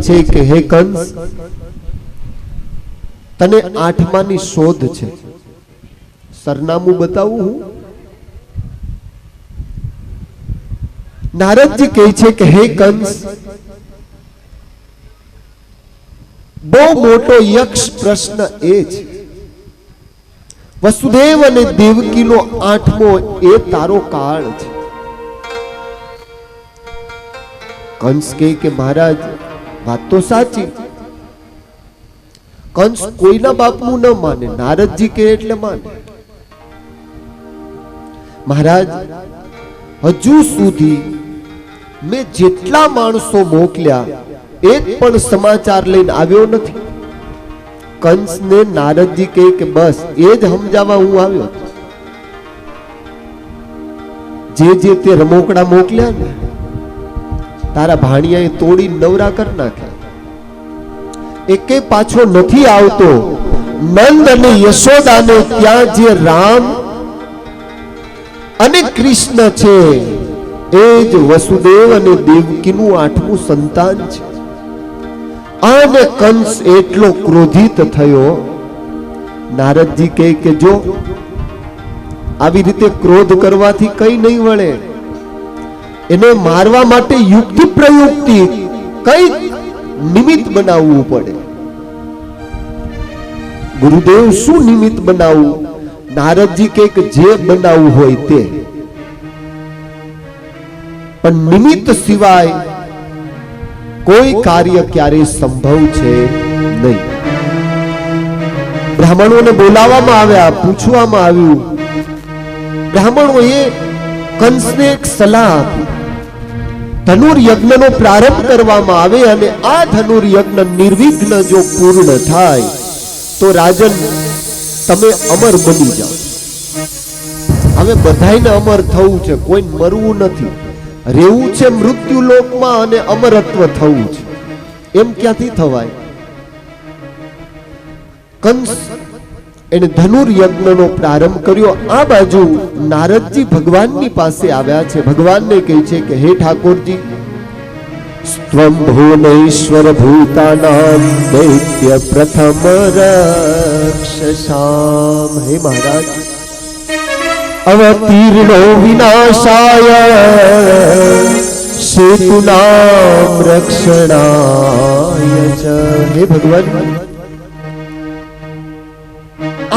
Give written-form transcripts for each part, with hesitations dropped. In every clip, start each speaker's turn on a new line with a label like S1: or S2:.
S1: છે કે હે કંસ, તને આઠમાની શોધ છે, સરનામું બતાવું હું? નારદજી કહે છે કે હે કંસ, બહુ મોટો યક્ષ પ્રશ્ન એ છે, વસુદેવ અને દેવકીનો 8મો એ તારો કાળ છે. કંસ કહે કે મહારાજ વાત તો સાચી. કંસ કોઈના બાપનું ન માને, નારદજી કહે એટલે માને. મહારાજ, હજુ સુધી મેં જેટલા માણસો મોકલ્યા એક પણ સમાચાર લઈને આવ્યો નથી. કંસને નારદજી કહે કે બસ એ જ સમજાવવા હું આવ્યો. જે તે રમોકડા મોકલ્યા ને તારા ભાણિયાએ તોડી નવરા કરી નાખ્યા. એકે પાછો નથી આવતો. નંદ અને યશોદાને ત્યાં જે રામ અને કૃષ્ણ છે એ જ વસુદેવ અને દેવકીનું 8મું સંતાન છે. અને કંસ એટલો ક્રોધિત થયો. નારદજી કહે કે જો આવી રીતે ક્રોધ કરવાથી કઈ નહીં વળે, એને મારવા માટે યુક્તિ પ્રયુક્તિ કઈ નિમિત્ત બનાવવું પડે. ગુરુદેવ શું નિમિત્ત બનાવવું? નારદજી કહે કે જે બનાવવું હોય તે, પણ નિમિત્ત સિવાય કોઈ કાર્ય ક્યારેય સંભવ છે નહીં. બ્રાહ્મણોને બોલાવવામાં આવ્યા, પૂછવામાં આવ્યું. બ્રાહ્મણોએ કંસને એક સલાહ આપી, ધનુર્યજ્ઞનો પ્રારંભ કરવામાં આવે અને આ ધનુર્યજ્ઞ નિર્વિઘ્ન જો પૂર્ણ થાય તો રાજન તમે અમર બની જાઓ. હવે બધાને અમર થવું છે, કોઈ મરવું નથી. રહેવું છે મૃત્યુ લોકમાં અને અમરત્વ થવું છે. એમ ક્યાંથી થવાય? કંસ એને ધનુર્યજ્ઞનો પ્રારંભ કર્યો. આ બાજુ નારદજી ભગવાનની પાસે આવ્યા છે. ભગવાનને કહે છે કે હે ઠાકોરજી, સ્ત્વં ભુવનેશ્વર ભૂતાનામ દૈત્ય પ્રથમ રક્ષસામ. હે મહારાજ, અવતીર્ણો વિનાશાય સેતુનામ રક્ષણાય ચ. હે ભગવાન,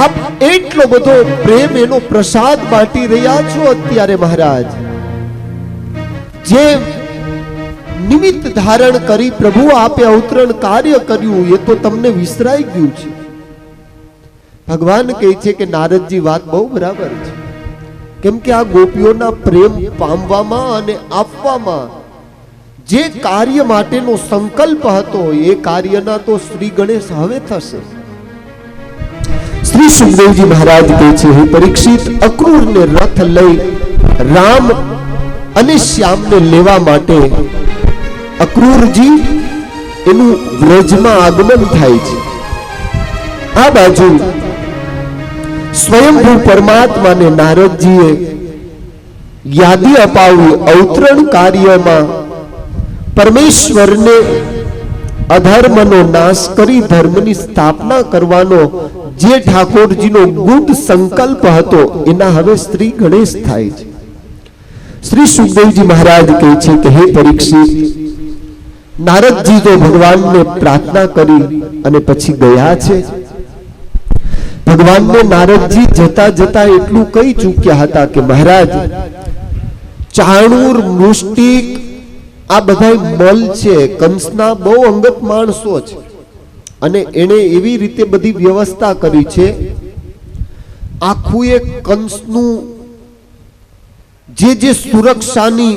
S1: આપ એટલો બધો પ્રેમ, એનો પ્રસાદ બાંટી રહ્યા છો અત્યારે મહારાજ. જે નિમિત્ત ધારણ કરી પ્રભુ આપે અવતરણ કાર્ય કર્યું એ તો તમને વિસરાઈ ગયું છે. ભગવાન કહે છે કે નારદજી વાત બહુ બરાબર છે, કેમ કે આ ગોપીઓના પ્રેમ પામવામાં અને આપવામાં જે કાર્ય માટેનો સંકલ્પ હતો એ કાર્યના તો શ્રી ગણેશ હવે થશે. શ્રી સુખદેવજી મહારાજ કહે છે, હે પરીક્ષિત, અક્રૂરને રથ લઈ રામ અને શ્યામને લેવા માટે અક્રૂરજી એનું વ્રજમાં આગમન થાય છે. આ બાજુ સ્વયંભૂ પરમાત્માને નારદજીએ યાદી અપાવી. અવતરણ કાર્યમાં પરમેશ્વરને અધર્મનો નાશ કરી ધર્મની સ્થાપના કરવાનો જે ઠાકોરજીનો ગુડ સંકલ્પ હતો એના હવે શ્રી ગણેશ થાય છે. શ્રી સુખદેવજી મહારાજ કહે છે કે હે પરીક્ષિત, નારદજી તો ભગવાનને પ્રાર્થના કરી અને પછી ગયા છે. ભગવાનને નારદજી જતા જતા એટલું કહી ચૂક્યા હતા કે મહારાજ, ચાણૂર, મુષ્ટિક આ બધા મલ છે, કંસના બહુ અંગત માણસો છે અને એને એવી રીતે બધી વ્યવસ્થા કરી છે. આખું એક કંસનું જે સુરક્ષાની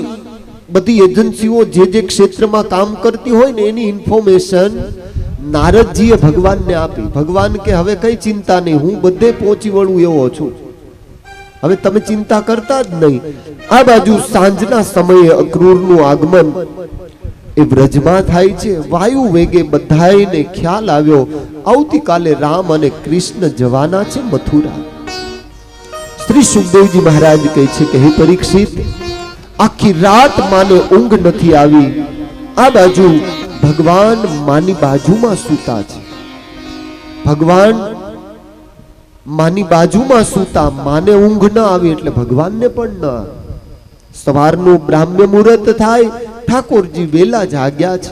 S1: બધી એજન્સીઓ જે ક્ષેત્રમાં કામ કરતી હોય ને એની ઇન્ફોર્મેશન નારદજીએ ભગવાનને આપી. ભગવાન કે હવે કઈ ચિંતા નહીં, હું બધે પહોંચી વળું એવો છું, હવે તમે ચિંતા કરતા જ નહીં. આ બાજુ સાંજના સમયે અક્રૂરનું આગમન એ વ્રજમાં થાય છે. વાયુ વેગે બધાને ખ્યાલ આવ્યો આવતીકાલે રામ અને કૃષ્ણ જવાના છે મથુરા. શ્રી સુખદેવજી મહારાજ કહે છે કે હે પરીક્ષિત, આખી રાત માને ઊંઘ નથી આવી. આ બાજુ ભગવાન માની બાજુમાં સૂતા છે. ભગવાન માની બાજુમાં સૂતા, માને ઊંઘ ન આવી એટલે ભગવાનને પણ ન આવે. સવારનું બ્રાહ્મ્ય મુહૂર્ત થાય, ઠાકોરજી વેલા જાગ્યા છે.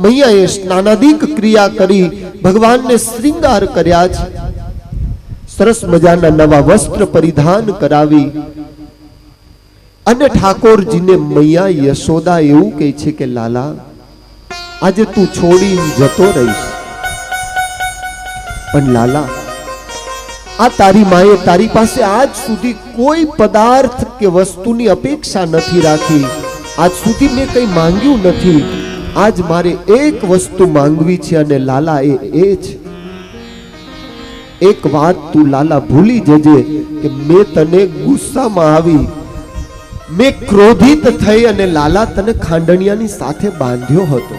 S1: મૈયાએ સ્નાનાદિક ક્રિયા કરી ભગવાનને શ્રૃંગાર કર્યા છે. સરસ મજાના નવા વસ્ત્ર પરિધાન કરાવી અને ઠાકોરજીને મૈયા યશોદા એવું કહે છે કે લાલા, આજે તું છોડીને જતો રહીશ, પણ લાલા, આ તારી માએ તારી પાસે આજ સુધી કોઈ પદાર્થ કે વસ્તુની અપેક્ષા નથી રાખી. આજ સુધી મેં કંઈ માંગ્યું નથી. આજ મારે એક વસ્તુ માંગવી છે અને લાલા એ છે, એક વાત તું લાલા ભૂલી જજે કે મેં તને ગુસ્સામાં આવી, મેં ક્રોધિત થઈ અને લાલા તને ખાંડણિયાની સાથે બાંધ્યો હતો.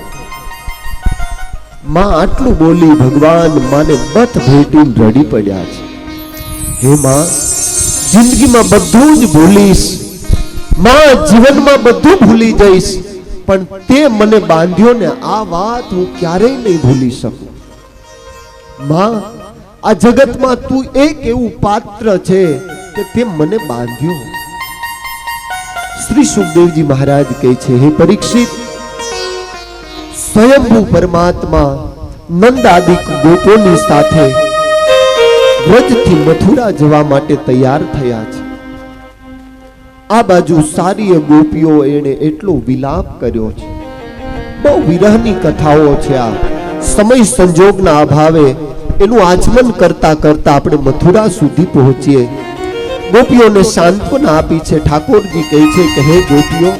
S1: માં આટલું બોલી ભગવાન માને બથ ભેટીને રડી પડ્યા છે. હે માં, જિંદગીમાં બધું જ ભૂલીશ, માં જીવનમાં બધું ભૂલી જઈશ, પણ તે મને બાંધ્યો ને આ વાત હું ક્યારેય નહીં ભૂલી શકું. માં, આ જગતમાં તું એક એવું પાત્ર છે કે તે મને બાંધ્યો. શ્રી સુખદેવજી મહારાજ કહે છે, હે પરીક્ષિત, સ્વયંભૂ પરમાત્મા નંદ આદિક ગોપોની સાથે વ્રજથી મથુરા જવા માટે તૈયાર થયા છે. આ બાજુ સારી ગોપીઓ એને એટલો વિલાપ કર્યો છે. બહુ વિરહની કથાઓ છે. આ સમય સંજોગના અભાવે એનું આચમન કરતા કરતા આપણે મથુરા સુધી પહોંચીએ. ગોપીઓને સાંત્વના આપી છે. ઠાકોરજી કહે છે કે હે ગોપીઓ,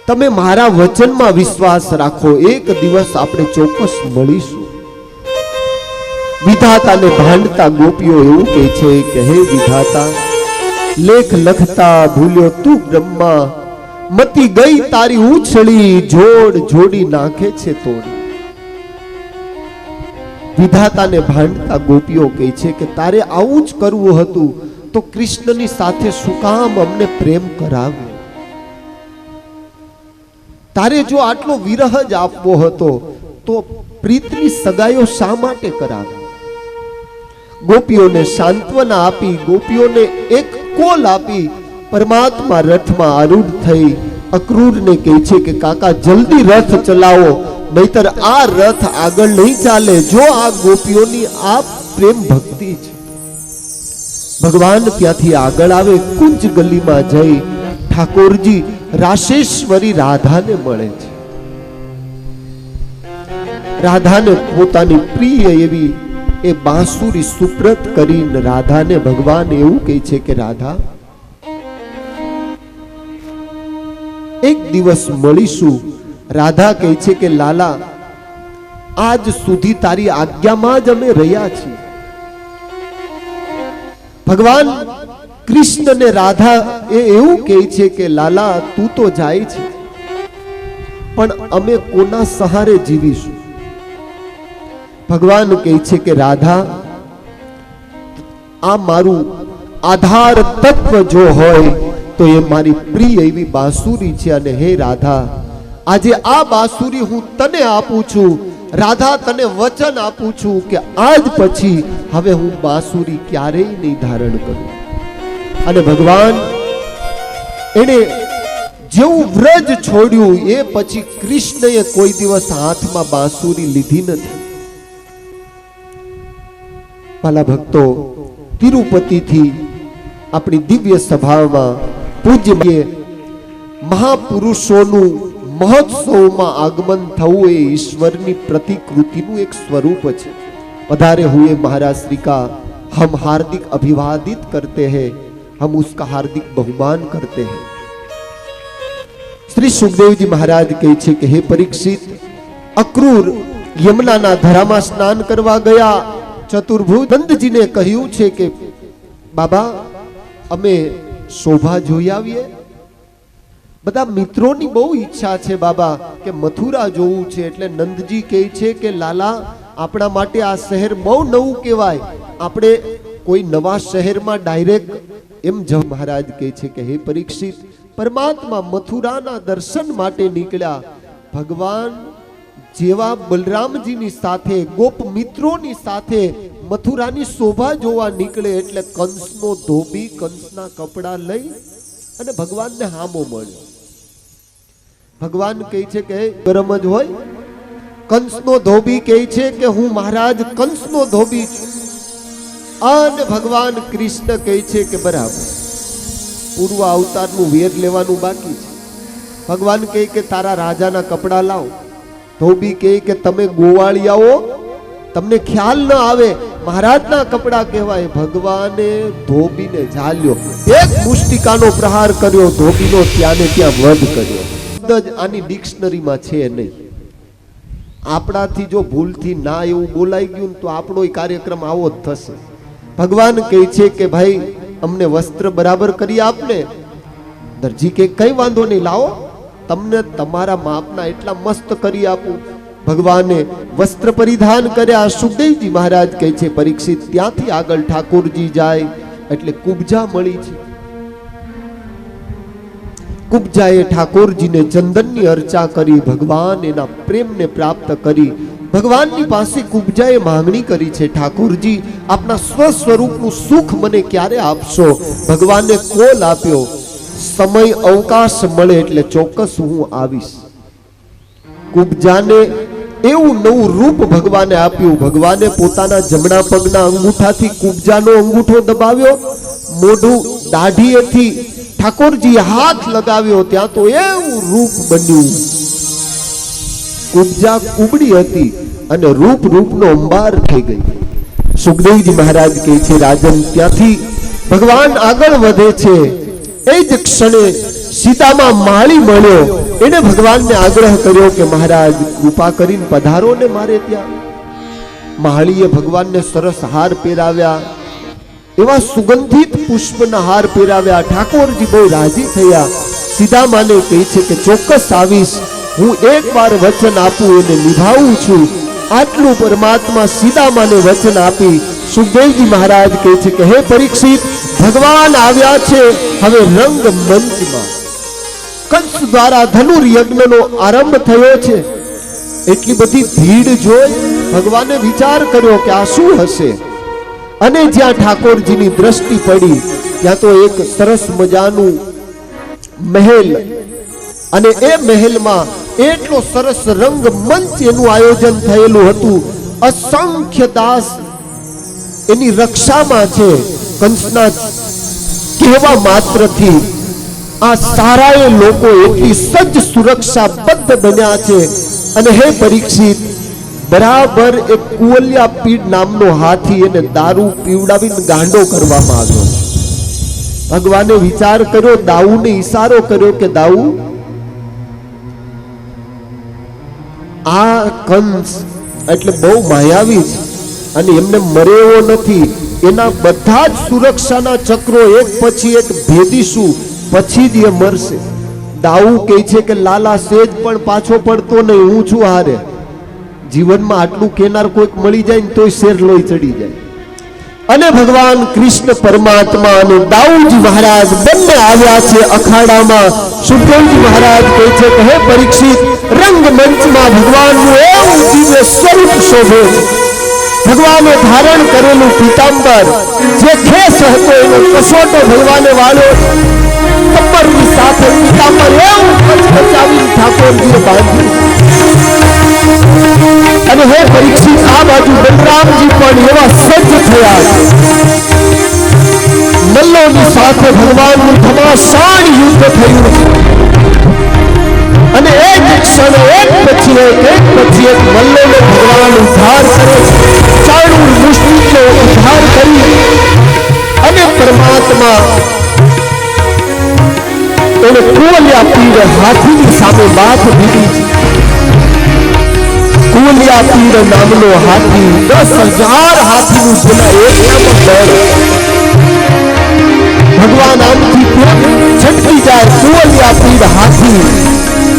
S1: તમે મારા વચનમાં વિશ્વાસ રાખો, એક દિવસ આપણે ચોક્કસ મળીશું. વિધાતાને ભાંડતા ગોપીઓ એવું કહે છે કે હે વિધાતા, લેખ લખતા ભૂલ્યો તું બ્રહ્મા, મતી ગઈ તારી ઉછળી, જોડ જોડી નાખે છે તોડી. વિધાતાને ભાંડતા ગોપીઓ કહે છે કે તારે આવું જ કરવું હતું તો કૃષ્ણની સાથે શું કામ અમને પ્રેમ કરાવ્યો? તારે જો આટલો વિરહ જ આપવો હતો તો પ્રીતની સગાઈઓ શા માટે કરાવી? ગોપીઓને સાંત્વના આપી, ગોપીઓને એક કોલ આપી, પરમાત્મા રથમાં આરૂઢ થઈ અક્રૂરને કહે છે કે કાકા જલ્દી રથ ચલાવો, નહીતર આ રથ આગળ નહીં ચાલે. જો આ ગોપીઓની આ પ્રેમ ભક્તિ છે. ભગવાન ત્યાંથી આગળ આવે, કુંજ ગલીમાં જઈ ઠાકોરજી રાશેશ્વરી રાધાને મળે છે. રાધાને પોતાની પ્રિય એવી એ બાંસુરી સુપ્રત કરીને રાધાને ભગવાન એવું કહે છે કે રાધા, એક દિવસ મળીશું. રાધા કહે છે કે લાલા, આજ સુધી તારી આજ્ઞામાં જ અમે રહ્યા છીએ. ભગવાન કૃષ્ણ ને રાધા એવું કહે છે કે લાલા, તું તો જાય છે, પણ અમે કોના સહારે જીવીશું? ભગવાન કહે છે કે રાધા, આ મારું આધાર તત્વ જો હોય તો એ મારી પ્રિય એવી બાંસુરી છે. અને હે રાધા, આજે આ બાંસુરી હું તને આપું છું. રાધા, તને વચન આપું છું કે આજ પછી હવે હું બાંસુરી ક્યારેય નહીં ધારણ કરું. અને ભગવાન એને જેવું વ્રજ છોડ્યું એ પછી કૃષ્ણએ કોઈ દિવસ હાથમાં બાંસુરી લીધી નથી. વાલા ભક્તો, તિરુપતિથી આપણી દિવ્ય સભામાં પૂજ્ય મહાપુરુષોનું મહોત્સવમાં આગમન થવું એ ઈશ્વરની પ્રતિકૃતિનું એક સ્વરૂપ છે. पधारे हुए महाराज श्री का हम हार्दिक अभिवादित करते हैं, हम उसका हार्दिक बहुमान करते हैं. श्री सुखदेव जी महाराज कहे छे कि हे परीक्षित, अक्रूर यमुनाना धरामा स्नान करवा गया. चतुर्भुज नंदजी ने कह્યું છે કે બાબા, અમે શોભા જોઈ આવીએ. બધા મિત્રોની બહુ ઈચ્છા છે બાબા કે મથુરા જોવું છે. એટલે નંદજી કહે છે કે લાલા, આપણા માટે આ શહેર બહુ નવું કહેવાય, આપણે કોઈ નવા શહેરમાં ડાયરેક્ટ એમ જ. महाराज કહે છે કે હે પરીક્ષિત, પરમાત્મા મથુરાના દર્શન માટે નીકળ્યા, ભગવાન જેવા બલરામજીની સાથે ગોપ મિત્રોની સાથે મથુરાની શોભા જોવા નીકળે એટલે કંસનો ધોબી કંસના કપડા લઈ અને ભગવાનને હામો મળ્યો. ભગવાન કહે છે કે ગરમ જ હોય. કંસનો ધોબી કહે છે કે હું મહારાજ કંસનો ધોબી છું. અને ભગવાન કૃષ્ણ કહે છે કે બરાબર, પૂર્વ અવતારનું વેર લેવાનું બાકી છે. ભગવાન કહે કે તારા રાજાના કપડા લાવ. ધોબી કહે કે તમે ગોવાળિયાઓ, તમને ખ્યાલ ન આવે, મહારાજના કપડા કહેવાય. ભગવાને ધોબીને ઝાલ્યો, એક મુષ્ટિકાનો પ્રહાર કર્યો, ધોબીનો ત્યાં ને ત્યાં વધ કર્યો. આની ડિક્શનરીમાં છે નહીં. આપણાથી જો ભૂલથી ના એવું બોલાઈ ગયું તો આપણો કાર્યક્રમ આવો જ થશે. ભગવાન કહે છે કે ભાઈ અમને વસ્ત્ર બરાબર કરી આપને. દરજી કે કઈ વાંધો નહીં, લાવો તમને તમારા માપના એટલા મસ્ત કરી આપું. ભગવાને વસ્ત્ર પરિધાન કર્યા. સુખદેવજી મહારાજ કહે છે પરીક્ષિત ત્યાંથી આગળ ઠાકોરજી જાય એટલે કુબજા મળી છે. કુબજાએ ઠાકોરજીને ચંદનની અર્ચા કરી, ભગવાન એના પ્રેમને પ્રાપ્ત કરી. ભગવાનની પાસે કુબજાએ માંગણી કરી છે, ઠાકોરજી આપના સ્વસ્વરૂપનું સુખ મને ક્યારે આપશો? ભગવાને કોલ આપ્યો, સમય અવકાશ મળે એટલે ચોક્કસ હું આવીશ. કુબજાને એવું નવું રૂપ ભગવાને આપ્યું. ભગવાને પોતાના જમણા પગના અંગૂઠાથી કુબજાનો અંગૂઠો દબાવ્યો, મોઢું દાઢીએથી ઠાકોરજી હાથ લગાવ્યો, ત્યાં તો એવું રૂપ બન્યું. કુબજા કુબડી હતી અને રૂપ રૂપનો અંબાર થઈ ગઈ. સુખદેવજી મહારાજ કહે છે રાજન ત્યાંથી ભગવાન આગળ વધે છે. એ જ ક્ષણે સીતામાં માળી મળ્યો. એને ભગવાનને આગ્રહ કર્યો કે મહારાજ કૃપા કરીને પધારો ને મારે ત્યાં. માળીએ ભગવાનને સરસ હાર પહેરાવ્યા, એવા સુગંધિત પુષ્પના હાર પહેરાવ્યા. ઠાકોરજી બહુ રાજી થયા. સીધા માને કહે છે કે ચોક્કસ આવીશ, હું એકવાર વચન આપું એને નિભાવું છું. આટલું પરમાત્મા સીધા માને વચન આપી. સુખદેવજી મહારાજ કહે છે કે હે પરીક્ષિત, ભગવાન આવ્યા છે હવે રંગ મંચમાં. કંસ દ્વારા ધનુર યજ્ઞનો આરંભ થયો છે. એટલી બધી ભીડ જોઈ ભગવાને વિચાર કર્યો કે આ શું હશે. અને જ્યાં ઠાકોરજીની દ્રષ્ટિ પડી ત્યાં તો એક સરસ મજાનું મહેલ, અને એ મહેલમાં એટલો સરસ રંગ મંચ એનું આયોજન થયેલું હતું. અસંખ્ય દાસ એની રક્ષામાં છે. કંસના કહેવા માત્રથી આ સારાએ લોકો એટલી સજ્જ સુરક્ષાબદ્ધ બન્યા છે. અને હે પરીક્ષિત, બરાબર એક કુવલિયા પીડ નામનો હાથી એને દારૂ પીવડાવીને ગાંડો કરવામાં આવ્યો. ભગવાને વિચાર કર્યો, દાઉને ઈશારો કર્યો કે દાઉ, આ કંસ એટલે બહુ માયાવી છે અને એમને મરે એવો નથી. એના બધા જ સુરક્ષાના ચક્રો એક પછી એક ભેદીશું, પછી જ એ મરશે. દાઉ કહે છે કે લાલા સેજ પણ પાછો પડતો નહીં, હું છું હારે. જીવનમાં આટલું કેનાર કોઈક મળી જાય ને તોય શેર લોહી ચડી જાય. અને ભગવાન કૃષ્ણ પરમાત્મા અને દાઉજી મહારાજ બંને આવ્યા છે અખાડામાં. સુખદેવજી મહારાજ કહે છે કે હે પરીક્ષિત, રંગમંચમાં ભગવાનનું એવું દિવ્ય સ્વરૂપ શોભે. ભગવાને ધારણ કરેલું પીતાંબર, જે ખેસ હતો એનો કસોટો ભગવાને વાળ્યો. કમરની સાથે પીતાંબર એવું કચકચાવીને ઠાકોરજીએ બાંધ્યું. અને હે પરીક્ષિત, આ બાજુ બલરામજી પણ એવા સજ્જ થયા. મલ્લોની સાથે ભગવાનનું ઘમાસાન યુદ્ધ થયું. અને એક ક્ષણે એક પછી એક મલ્લોનો ભગવાન ઉદ્ધાર કરે છે. ચાણુર મુશ્કેલીનો ઉદ્ધાર કરી અને પરમાત્મા એને કુવલિયા પીર હાથીની સામે બાથ દીધી છે. કુવલિયા પીર નામનો હાથી 10,000 હાથીનું જેના એકનામાં દળ. ભગવાન આમથી છટકી જાય. કુવલિયા પીર હાથી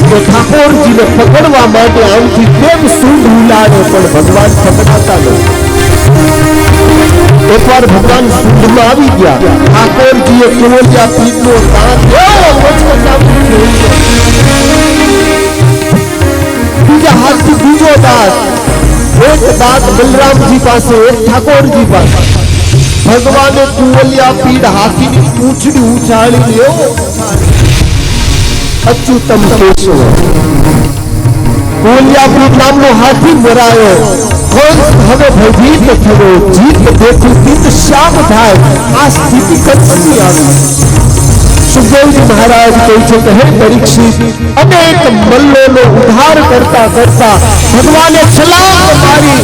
S1: તો ઠાકોરજીને પકડવા માટે આમથી કેમ સૂંઢ ઉલાડે, પણ ભગવાન પકડાતા નથી. એકવાર ભગવાન સૂંઢમાં આવી ગયા. ઠાકોરજીએ કુવલિયા પીરનો દાંત એવો મચમચાવી बीजा हाथ बीजो दांत एक दांत बलराम जी पास एक ठाकुर जी पास भगवाने कुवलिया पीड़ हाथी की पूंछड़ी उछाड़ी लियो अच्युतम केशव कुवलिया पीड़ नाम नो हाथी मरायो कंस हवे भयभीत थयो जीत देखी तीत श्याम थाय आ स्थिति कंसनी आवी सुखदेव जी महाराज कहते हैं हे परीक्षित अनेक मल्लों नो उद्धार करता करता भगवाने छलांग मारी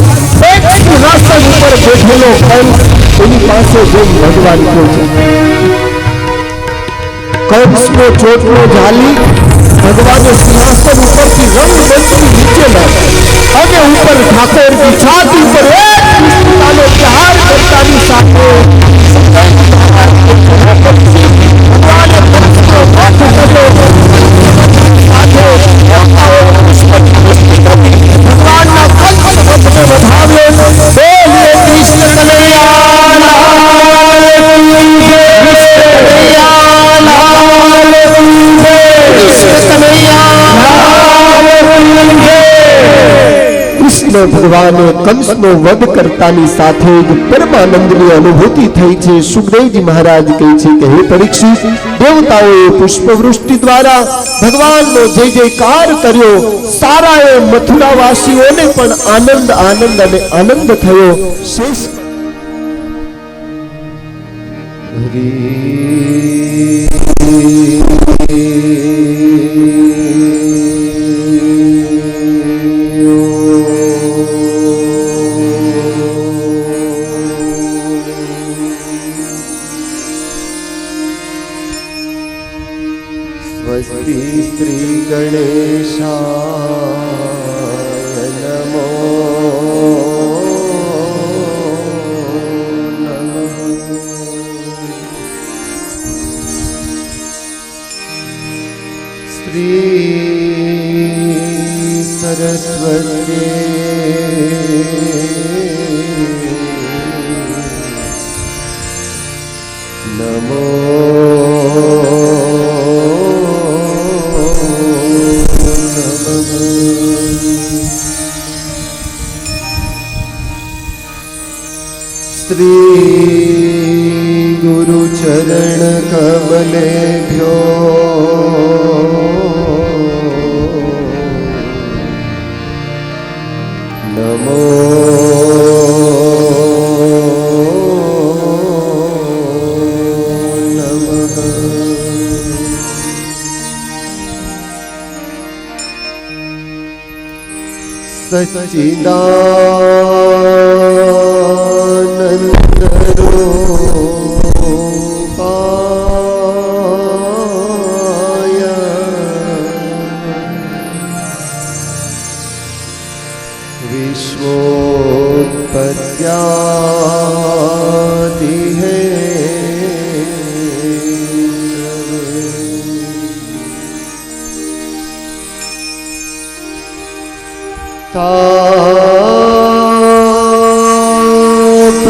S1: एक सिंहासन ऊपर बैठेलो कंस एनी पासे जो भगवान को कंस को चोट नो झाली भगवाने सिंहासन ऊपर की रंग मंच नीचे लाया અને ઉપર ઠાકોર की छाती पर एक तालो प्रहार करतानी સાથે ભગવાને કંસનો વધ કર્યો સાથે ભગવાનના કંસ વધને વધાવ્યો બોલીએ કૃષ્ણ કનૈયા લાલ કૃષ્ણ કનૈયા कृष्ण भगवाने कंस नो वध करतानी साथे ज परमानंदनी अनुभूति थई छे। सुखदेव जी महाराज कहे छे कि हे परीक्षित देवताओं पुष्पवृष्टि द्वारा भगवान नो जय जयकार कर्यो साराए मथुरावासीओने पण आनंद आनंद अने आनंद थयो। शेष स्वस्ति श्री गणेशाय नमो नमः। श्री सरस्वती नमो श्री गुरु चरण कमलेभ्यो नमो नमः। सच्चिदानंद रूपाय विश्वोत्पत्त्यादि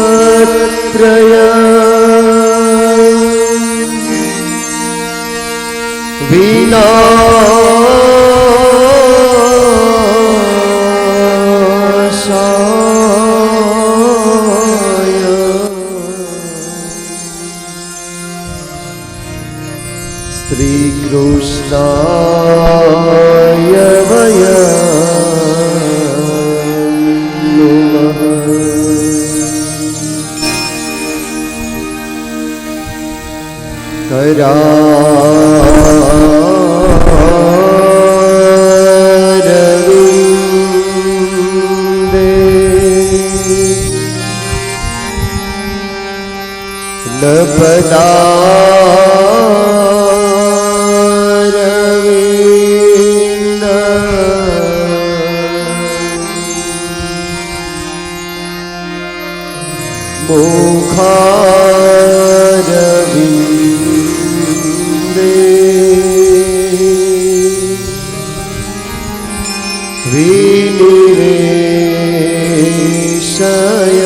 S1: तापत्रय विनाशाय श्री कृष्णाय वयम् करारविन्दे नपदारविन्द मुखारविन्दे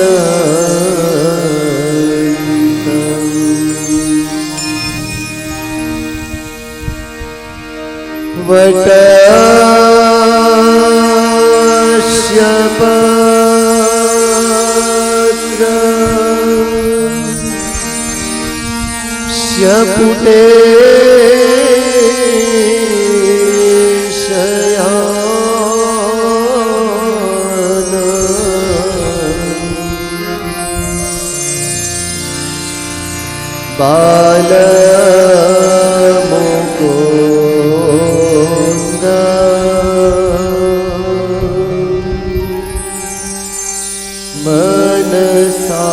S1: विनिवेशयन्तम् वट पत्र शपुटे शयान बाल मुकुंद मनसा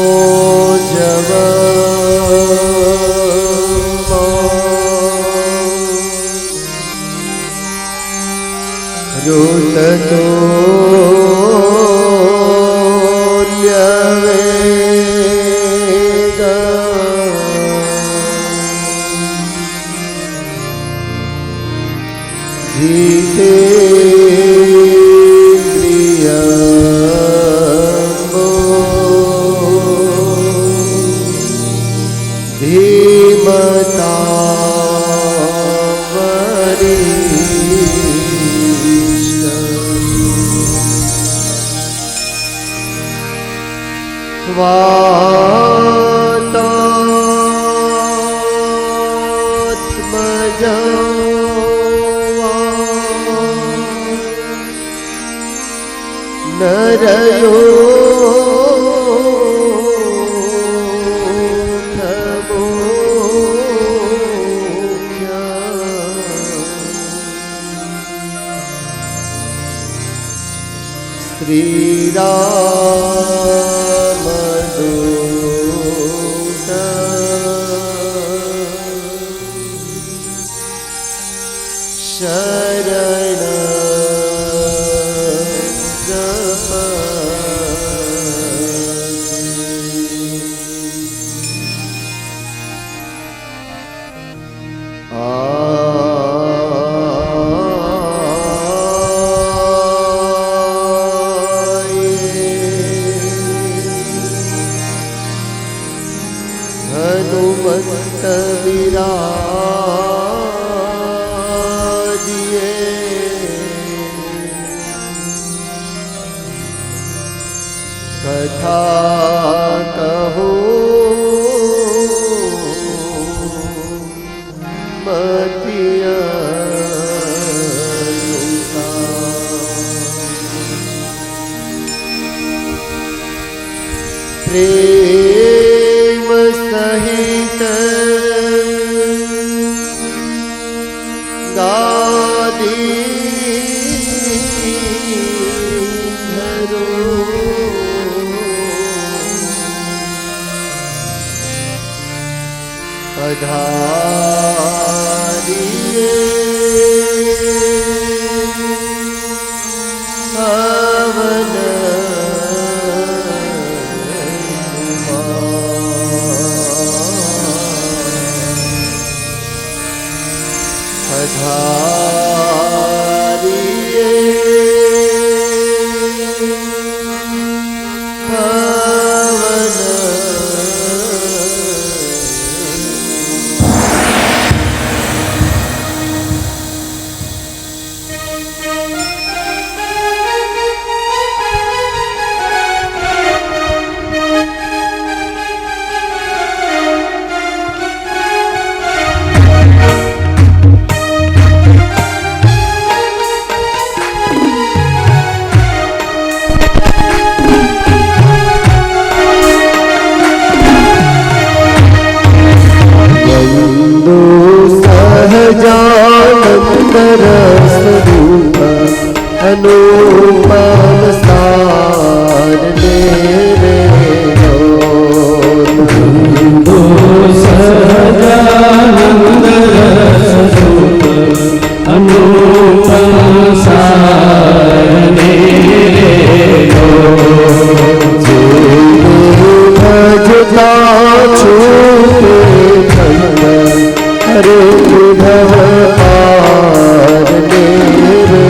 S1: मनोजव ऋततुल्यवेग जीते धीमता वातात्मजा नरयो श्री राम दूत शरण हनुमंत विराजिए कथा कहो मतिया प्रेम सहित गादी धरो पधारिए पवन पधारिए पवन सहजानंद रस रूप अनुपम सार मेरे
S2: सहजानंद रस रूप अनुपम सार मेरे
S1: भजता छूटे हरे बुधव पार मेरे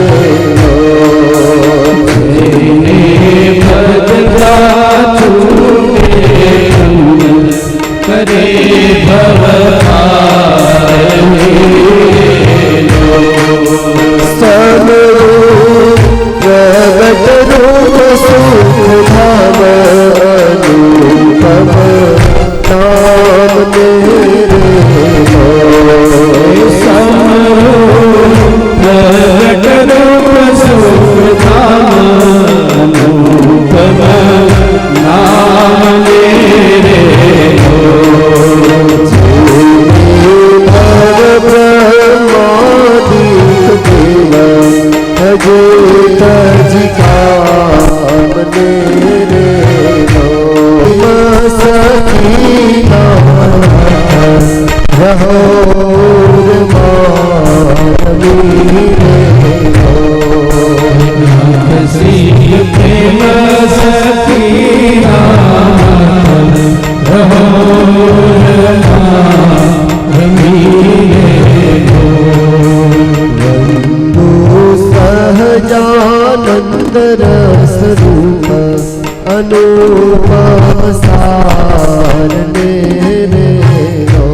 S1: रहो
S2: प्रेम सखी रहो
S1: वंदो सहजानंद रस रूप अनुपम सार मेरे हो।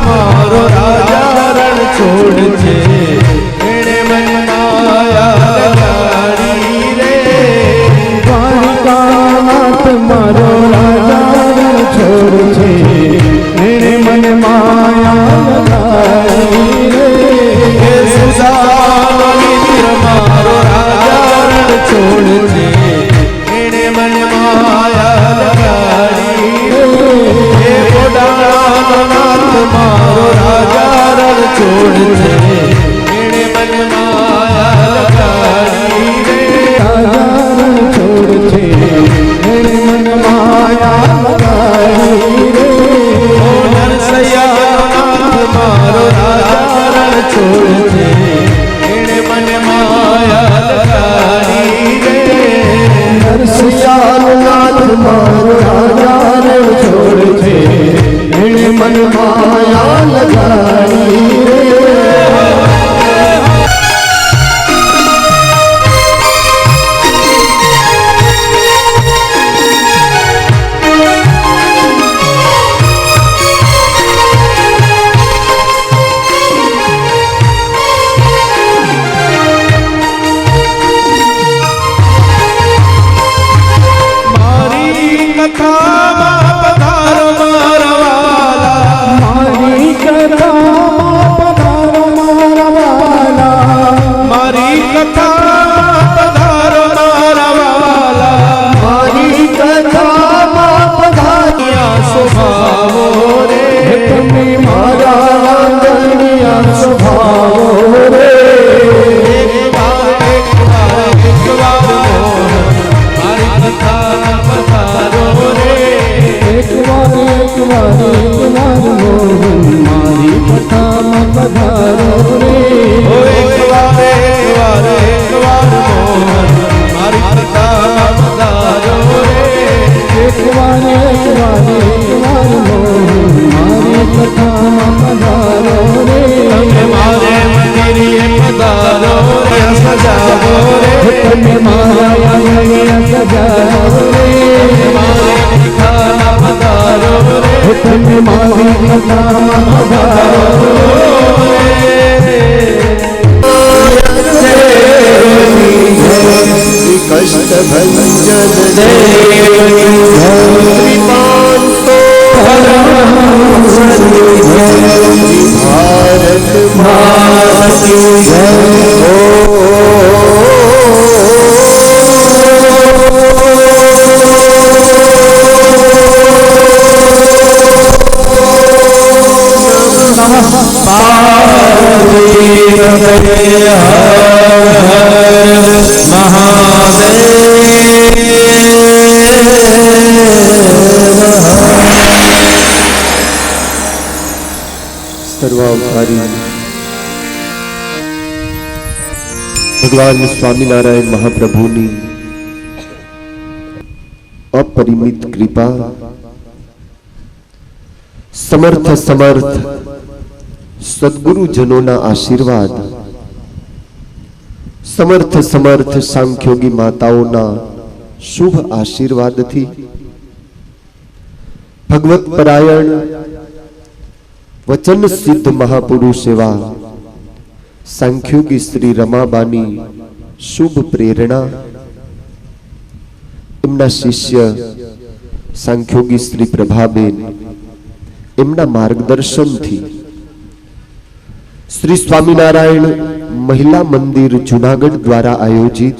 S2: મારો રાજા રણ છોડ છે એને મન માયા લગાડી રે દ્વારિકાનાથ મારો રાજા રણ છોડ છે એને મન માયા લગાડી રે સુદામિત્ર મારો રાજા રણ છોડ છે એને મન માયા લગાડી રે નાથ મારો રાજા રણ છોડ છે એને મન માયા લગાડી રે રાજા રણ છોડ છે એને મન માયા લગાડી રે ઓ નરસૈયાનાથ મારો રાજા રણ છોડ છે એને મન માયા લગાડી રે નરસૈયાનાથ મારો રાજા રણ છોડ છે એને મન માયા લગાડી રે મારી કથામાં પધારો મારા વાલા મારી કથામાં પધારો મારા વાલા મારી કથામાં પધારો મારા વાલા મારી કથામાં પધાર્યા સ્વભાવો રે તમે મારા આંગણિયા સ્વભાવો રે એક વાર મારી કથા પધારો રે એક વાર મોહન મારી કથામાં પધારો રે ઓ એક વાર મોહન મારી કથામાં પધારો રે એક વાર મોહન મારી કથામાં પધારો રે તમે મારે મંદિરે પધારો રે સજાવો રે તમે મારા આંગણે સજાવો રે મારે કથામાં પધારો રે તમે મારી કથામાં પધારો
S1: કષ્ટ ભંજન દેવની શ્રીમાન તો ભારત માતી જય સર્વાવતારી ભગવાન સ્વામિનારાયણ મહાપ્રભુની અપરિમિત કૃપા સમર્થ સદગુરુજનોના આશીર્વાદ સમર્થ સાંખ્યોગી માતાઓના શુભ આશીર્વાદથી ભગવત પરાયણ વચન સિદ્ધ મહાપુરુષ એવા સાંખ્યોગી શ્રી રમાબાની શુભ પ્રેરણા એમના શિષ્ય સાંખ્યોગી શ્રી પ્રભાબેન એમના માર્ગદર્શનથી શ્રી સ્વામિનારાયણ મહિલા મંદિર જુનાગઢ દ્વારા આયોજિત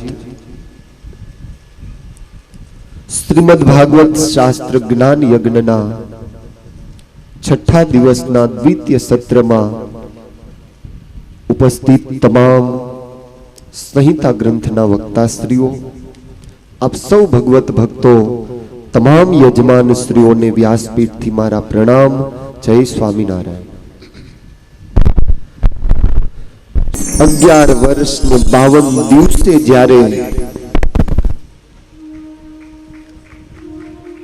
S1: શ્રીમદ ભાગવત શાસ્ત્ર જ્ઞાન યજ્ઞના છઠ્ઠા દિવસના દ્વિતીય સત્રમાં ઉપસ્થિત તમામ સંહિતા ગ્રંથના વક્તાશ્રીઓ, આપ સૌ ભગવત ભક્તો, તમામ યજમાન શ્રીઓને વ્યાસપીઠથી મારા પ્રણામ. જય સ્વામિનારાયણ. 11 વર્ષ ને 52 દિવસે જ્યારે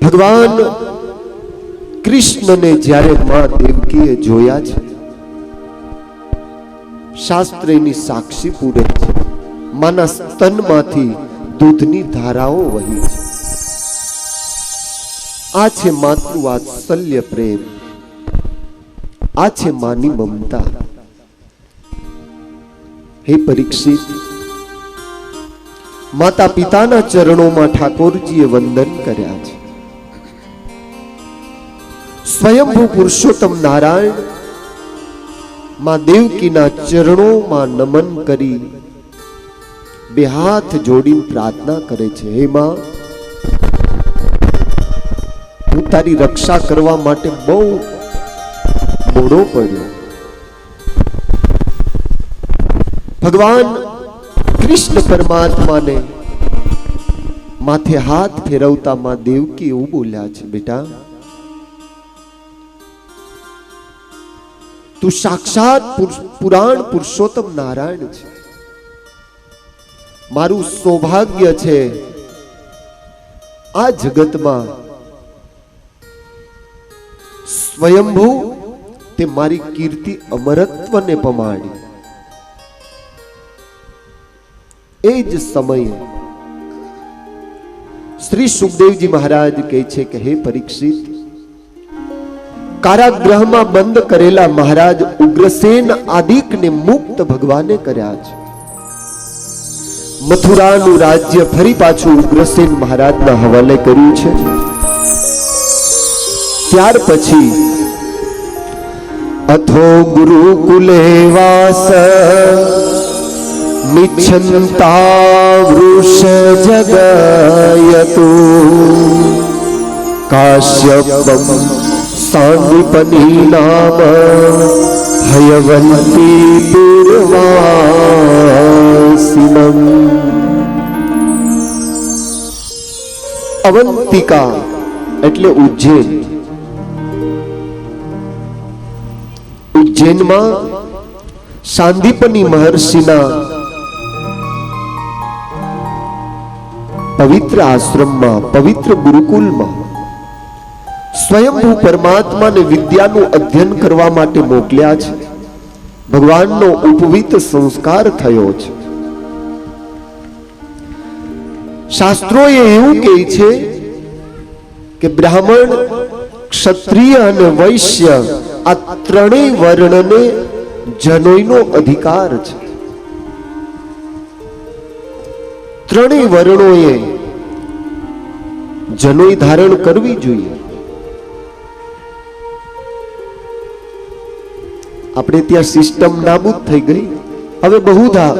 S1: ભગવાન કૃષ્ણને જ્યારે માં દેવકીએ જોયા છે, શાસ્ત્ર એની સાક્ષી પૂરે છે. માના સ્તનમાંથી દૂધની ધારાઓ વહી છે. આ છે માતૃવાત્સલ્ય પ્રેમ, આ છે માની મમતા. હે પરીક્ષિત, માતા પિતાના ચરણોમાં ઠાકોરજીએ વંદન કર્યા છે. સ્વયંભૂ પુરુષોત્તમ નારાયણ માં દેવકીના ચરણોમાં નમન કરી બે હાથ જોડીને પ્રાર્થના કરે છે. હે માં, હું તારી રક્ષા કરવા માટે બહુ મોડો પડ્યો. ભગવાન કૃષ્ણ પરમાત્માને માથે હાથ ફેરવતા માં દેવકી એવું બોલ્યા છે, બેટા તું સાક્ષાત પુરાણ પુરુષોત્તમ નારાયણ છે. મારું સૌભાગ્ય છે આ જગતમાં સ્વયંભૂ તે મારી કીર્તિ અમરત્વને પમાડી. એ જ સમયે શ્રી સુખદેવજી મહારાજ કહે છે કે હે પરીક્ષિત, કારાગૃહમાં બંધ કરેલા મહારાજ ઉગ્રસેન આદિકને મુક્ત ભગવાને કર્યા છે. મથુરાનું રાજ્ય ફરી પાછું ઉગ્રસેન મહારાજના હવાલે કર્યું છે. ત્યાર પછી અથો ગુરુકુલે વાસ મિચ્છન્તા વૃષ જગયતુ કાશ્યપમ સાંદીપની નામ હયવંતી પૂર્વાસિનમ. અવંતિકા એટલે ઉજ્જૈન. ઉજ્જૈનમાં સાંદીપની મહર્ષિના પવિત્ર આશ્રમમાં, પવિત્ર ગુરુકુલમાં સ્વયંભૂ પરમાત્માને વિદ્યાનું અધ્યયન કરવા માટે મોકલ્યા છે. ભગવાનનો ઉપવિત સંસ્કાર થયો છે. શાસ્ત્રોએ એવું કહે છે કે બ્રાહ્મણ, ક્ષત્રિય અને વૈશ્ય આ ત્રણેય વર્ણને જનોઈનો અધિકાર છે. ત્રણેય વર્ણોએ જનોઈ ધારણ કરવી જોઈએ. આપણે ત્યાં સિસ્ટમ નાબૂદ થઈ ગઈ. હવે બહુધા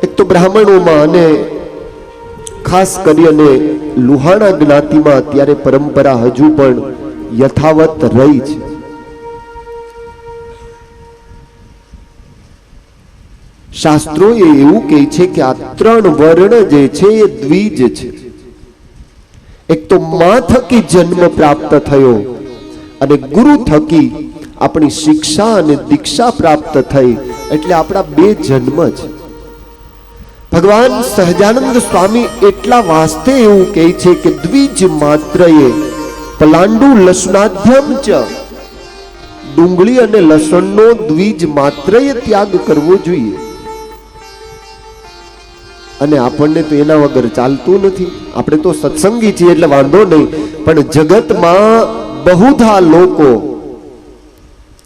S1: એક તો બ્રાહ્મણોમાં અને ખાસ કરીને લુહાણા જ્ઞાતિમાં અત્યારે પરંપરા હજુ પણ યથાવત રહી છે. શાસ્ત્રોએ એવું કહે છે કે આ ત્રણ વર્ણ જે છે એ દ્વિજ છે. એક તો મા થકી જન્મ પ્રાપ્ત થયો અને ગુરુ થકી આપણી શિક્ષા અને દીક્ષા પ્રાપ્ત થઈ, એટલે આપણા બે જન્મ છે. ભગવાન સહજાનંદ સ્વામી એટલા વાસ્તે એવું કહે છે કે દ્વિજ માત્રએ પલાંડુ લસનાધ્યમ ચ, ડુંગળી અને લસણનો દ્વિજ માત્રએ ત્યાગ કરવો જોઈએ. અને આપણને તો એના વગર ચાલતું નથી. આપણે તો સત્સંગી છીએ એટલે વાંધો નહીં, પણ જગતમાં બહુધા લોકો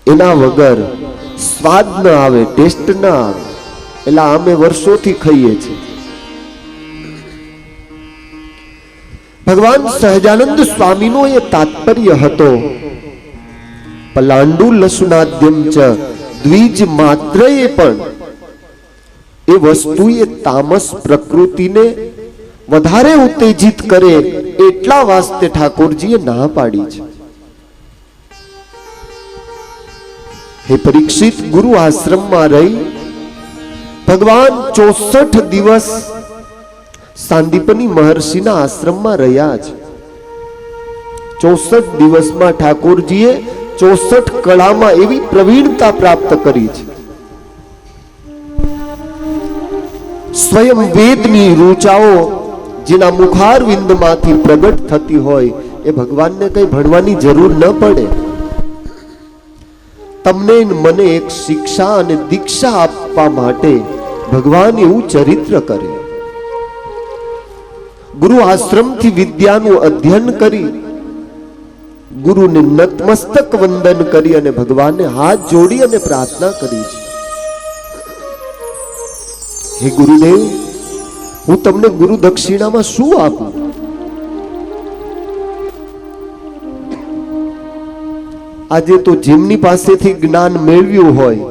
S1: એના વગર સ્વાદ ન આવે, ટેસ્ટ ન આવે. એટલે અમે વર્ષોથી ખાઈએ છીએ. ભગવાન સહજાનંદ સ્વામીનો એ તાત્પર્ય હતો, પલાંડુ લસુનાદ્યમ ચ, દ્વિજ માત્રએ પણ એ વસ્તુ એ તામસ પ્રકૃતિને વધારે ઉત્તેજિત કરે એટલા વાસ્તે ઠાકોરજીએ ના પાડી છે. હે પરીક્ષિત, ગુરુ આશ્રમમાં રહી ભગવાન 64 દિવસ સાંદીપની મહર્ષિના આશ્રમમાં રહ્યા છે. 64 દિવસમાં ઠાકોરજીએ 64 કળામાં એવી પ્રવીણતા પ્રાપ્ત કરી છે. સ્વયં વેદની રૂચાઓ જેના મુખારવિંદમાંથી પ્રગટ થતી હોય એ ભગવાનને કઈ ભણવાની જરૂર ન પડે. તમને મને એક શિક્ષા અને દીક્ષા આપવા માટે ભગવાન એવું ચરિત્ર કરે. ગુરુ આશ્રમથી વિદ્યાનું અધ્યયન કરી ગુરુને નતમસ્તક વંદન કરી અને ભગવાનને હાથ જોડી અને પ્રાર્થના કરી છે, હે ગુરુદેવ, હું તમને ગુરુ દક્ષિણામાં શું આપું? આજે તો જેમની પાસેથી જ્ઞાન મેળવ્યું હોય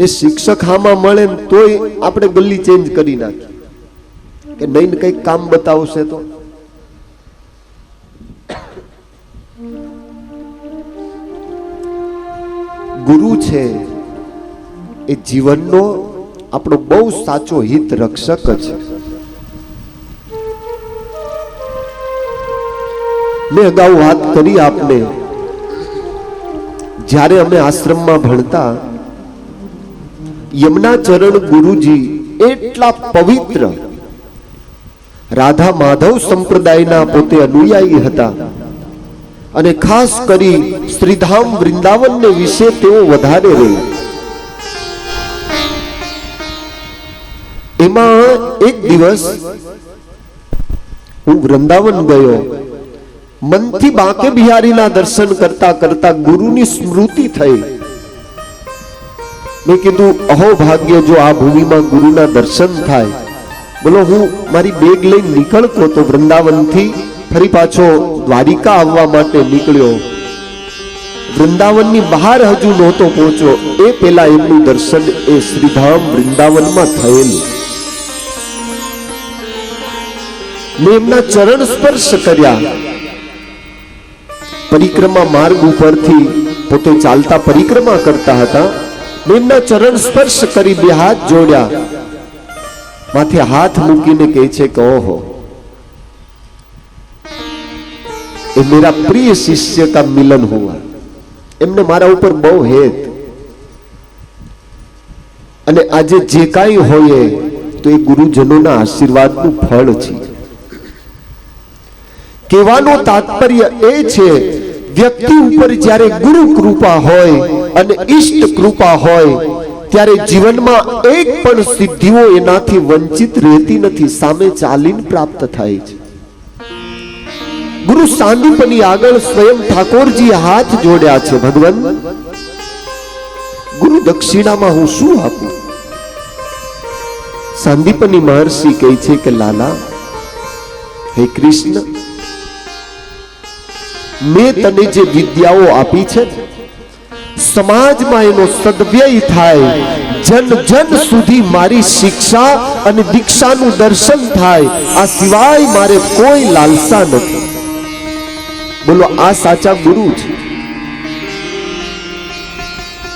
S1: એ શિક્ષક હામાં મળે ને તોય આપણે ગલ્લી ચેન્જ કરી નાખીએ કે નહીં ને કંઈક કામ બતાવશે તો. ગુરુ છે એ જીવનનો આપણો બહુ સાચો હિત રક્ષક છે. મેં અગાઉ વાત કરી આપને, જ્યારે અમે આશ્રમમાં ભણતા, યમુના ચરણ ગુરુજી એટલા પવિત્ર રાધા માધવ સંપ્રદાયના પોતે અનુયાયી હતા અને ખાસ કરી શ્રીધામ વૃંદાવનને વિશે તેઓ વધારે રહ્યા. એમાં એક દિવસ હું વૃંદાવન ગયો. મનથી બાંકે બિહારીના દર્શન કરતા કરતા ગુરુની સ્મૃતિ થઈ. મેં કીધું, અહો ભાગ્ય જો આ ભૂમિમાં ગુરુના દર્શન થાય. બોલો, હું મારી બેગ લઈને નીકળતો તો વૃંદાવનથી ફરી પાછો દ્વારિકા આવવા માટે નીકળ્યો. વૃંદાવનની બહાર હજુ નહોતો પહોંચ્યો એ પેલા એમનું દર્શન એ શ્રીધામ વૃંદાવનમાં થયેલું. મેં એમના ચરણ સ્પર્શ કર્યા. પરિક્રમા માર્ગ ઉપરથી પોતે ચાલતા પરિક્રમા કરતા હતા. મેં એમના ચરણ સ્પર્શ કરી બે હાથ જોડ્યા. માથે હાથ મૂકીને કહે છે કે ઓહો, એ મેરા પ્રિય શિષ્ય કા મિલન હુઆ. એમને મારા ઉપર બહુ હેત. અને આજે જે કાંઈ હોય તો એ ગુરુજનોના આશીર્વાદનું ફળ છે. કહેવાનું તાત્પર્ય એ છે, વ્યક્તિ ઉપર જ્યારે ગુરુ કૃપા હોય અને ઈષ્ટ કૃપા હોય ત્યારે જીવનમાં એક પણ સિદ્ધિઓ એનાથી વંચિત રહેતી નથી, સામે ચાલીને પ્રાપ્ત થાય છે. ગુરુ સાંદીપની આગળ સ્વયં ઠાકોરજી હાથ જોડ્યા છે, ભગવાન ગુરુ દક્ષિણામાં હું શું આપું? સાંદીપની મહર્ષિ કહે છે કે લાલા, હે કૃષ્ણ, મેં તને જે વિદ્યાઓ આપી છે સમાજમાં એનો સદવ્યય થાય, જન જન સુધી મારી શિક્ષા અને દીક્ષાનું દર્શન થાય, આ સિવાય મારે કોઈ લાલસા નથી. બોલો, આ સાચા ગુરુ છે.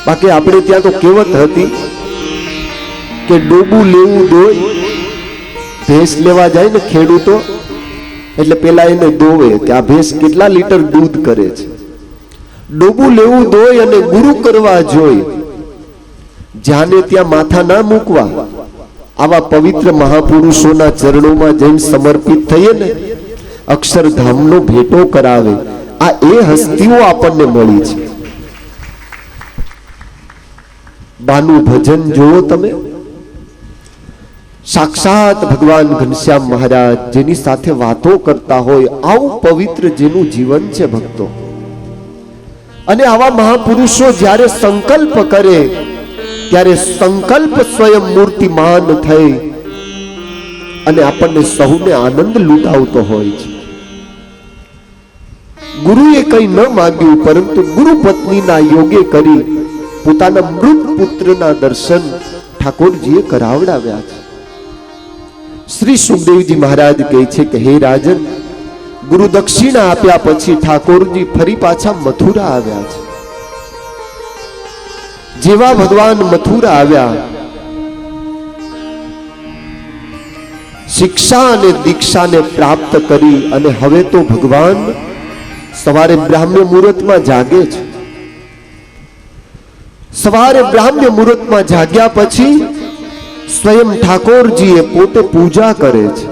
S1: બાકી આપણે ત્યાં તો કહેવત હતી કે ડોબું લેવું દોય. ભેંસ લેવા જાય ને ખેડૂતો, એટલે પેલા એને દોવે કે આ ભેંસ કેટલા લીટર દૂધ કરે છે. ડોબું લેવું દોય અને ગુરુ કરવા જોઈ. જ્યાંને ત્યાં માથા ના મૂકવા. આવા પવિત્ર મહાપુરુષોના ચરણોમાં જઈને સમર્પિત થઈએ ને, અક્ષરધામનો ભેટો કરાવે. આ એ હસ્તીઓ આપણને મળી છે. બાનું ભજન જોવો તમે, સાક્ષાત ભગવાન ઘનશ્યામ મહારાજ જેની સાથે વાતો કરતા હોય, આવું પવિત્ર જેનું જીવન છે ભક્તો. અને આવા મહાપુરુષો જ્યારે સંકલ્પ કરે ત્યારે સંકલ્પ સ્વયં મૂર્તિમાન થઈ અને આપણને સૌને આનંદ લૂંટાવતો હોય છે. ગુરુએ કંઈ ન માગ્યું, પરંતુ ગુરુ પત્નીના યોગે કરી પોતાના મૃત પુત્રના દર્શન ઠાકોરજીએ કરાવડાવ્યા છે. શ્રી સુખદેવજી મહારાજ કહે છે કે હે રાજન, ગુરુ દક્ષિણા આપ્યા પછી ઠાકોરજી ફરી પાછા મથુરા આવ્યા છે. જેવા ભગવાન મથુરા આવ્યા, શિક્ષા અને દીક્ષાને પ્રાપ્ત કરી અને હવે તો ભગવાન સવારે બ્રાહ્મ્ય મુહૂર્તમાં જાગે છે. સવારે બ્રાહ્મ્ય મુહૂર્તમાં જાગ્યા પછી સ્વયં ઠાકોરજીએ પોતે પૂજા કરે છે,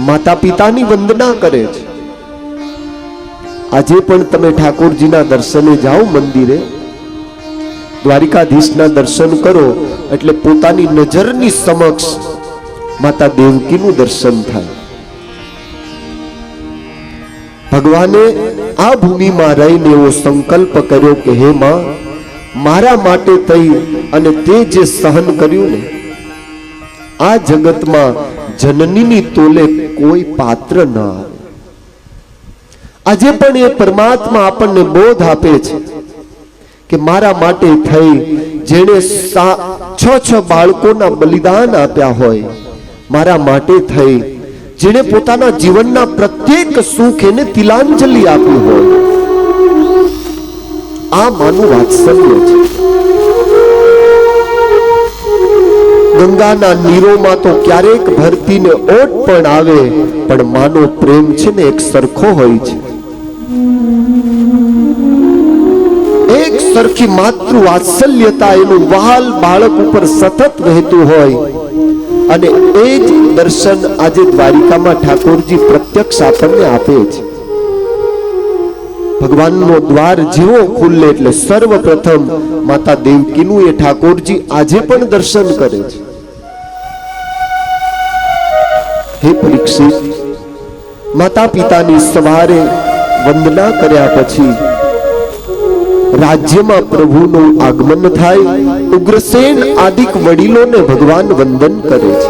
S1: માતા પિતાની વંદના કરે છે. આજે પણ તમે ઠાકોરજીના દર્શને જાઓ મંદિરે, દ્વારિકાધીશના દર્શન કરો એટલે પોતાની નજરની સમક્ષ માતા દેવકીનું દર્શન થાય. ભગવાને આ ભૂમિમાં રહીને એવો સંકલ્પ કર્યો કે હે માં, મારા માટે થઈ અને તે જે સહન કર્યું ને, આ જગતમાં જનનીની તોલે કોઈ પાત્ર ન આવે. આજે પણ એ પરમાત્મા આપણને બોધ આપે છે કે મારા માટે થઈ જેણે 6 બાળકોના બલિદાન આપ્યા હોય, મારા માટે થઈ જેણે પોતાના જીવનના પ્રત્યેક સુખ એને તિલાંજલિ આપી હોય, આ માનું વાત્સલ્ય છે. ગંગાના નીરોમાં તો ક્યારેક ભરતીને ઓટ પણ આવે, પણ માનો પ્રેમ છે ને એક સરખો હોય છે. એક સરખી માતૃ વાત્સલ્યતા એનું વહાલ બાળક ઉપર સતત વહેતું હોય, અને એ જ દર્શન આજે દ્વારિકામાં ઠાકોરજી પ્રત્યક્ષ આપણને આપે છે. ભગવાનનો દ્વાર જેવો ખુલ્લે એટલે સર્વપ્રથમ માતા દેવકીનું એ ઠાકોરજી આજે પણ દર્શન કરે છે. હે પરીક્ષિત, માતા પિતાની સવારે વંદના કર્યા પછી રાજ્યમાં પ્રભુનું આગમન થાય. ઉગ્રસેન આદિક વડીલોને ભગવાન વંદન કરે છે.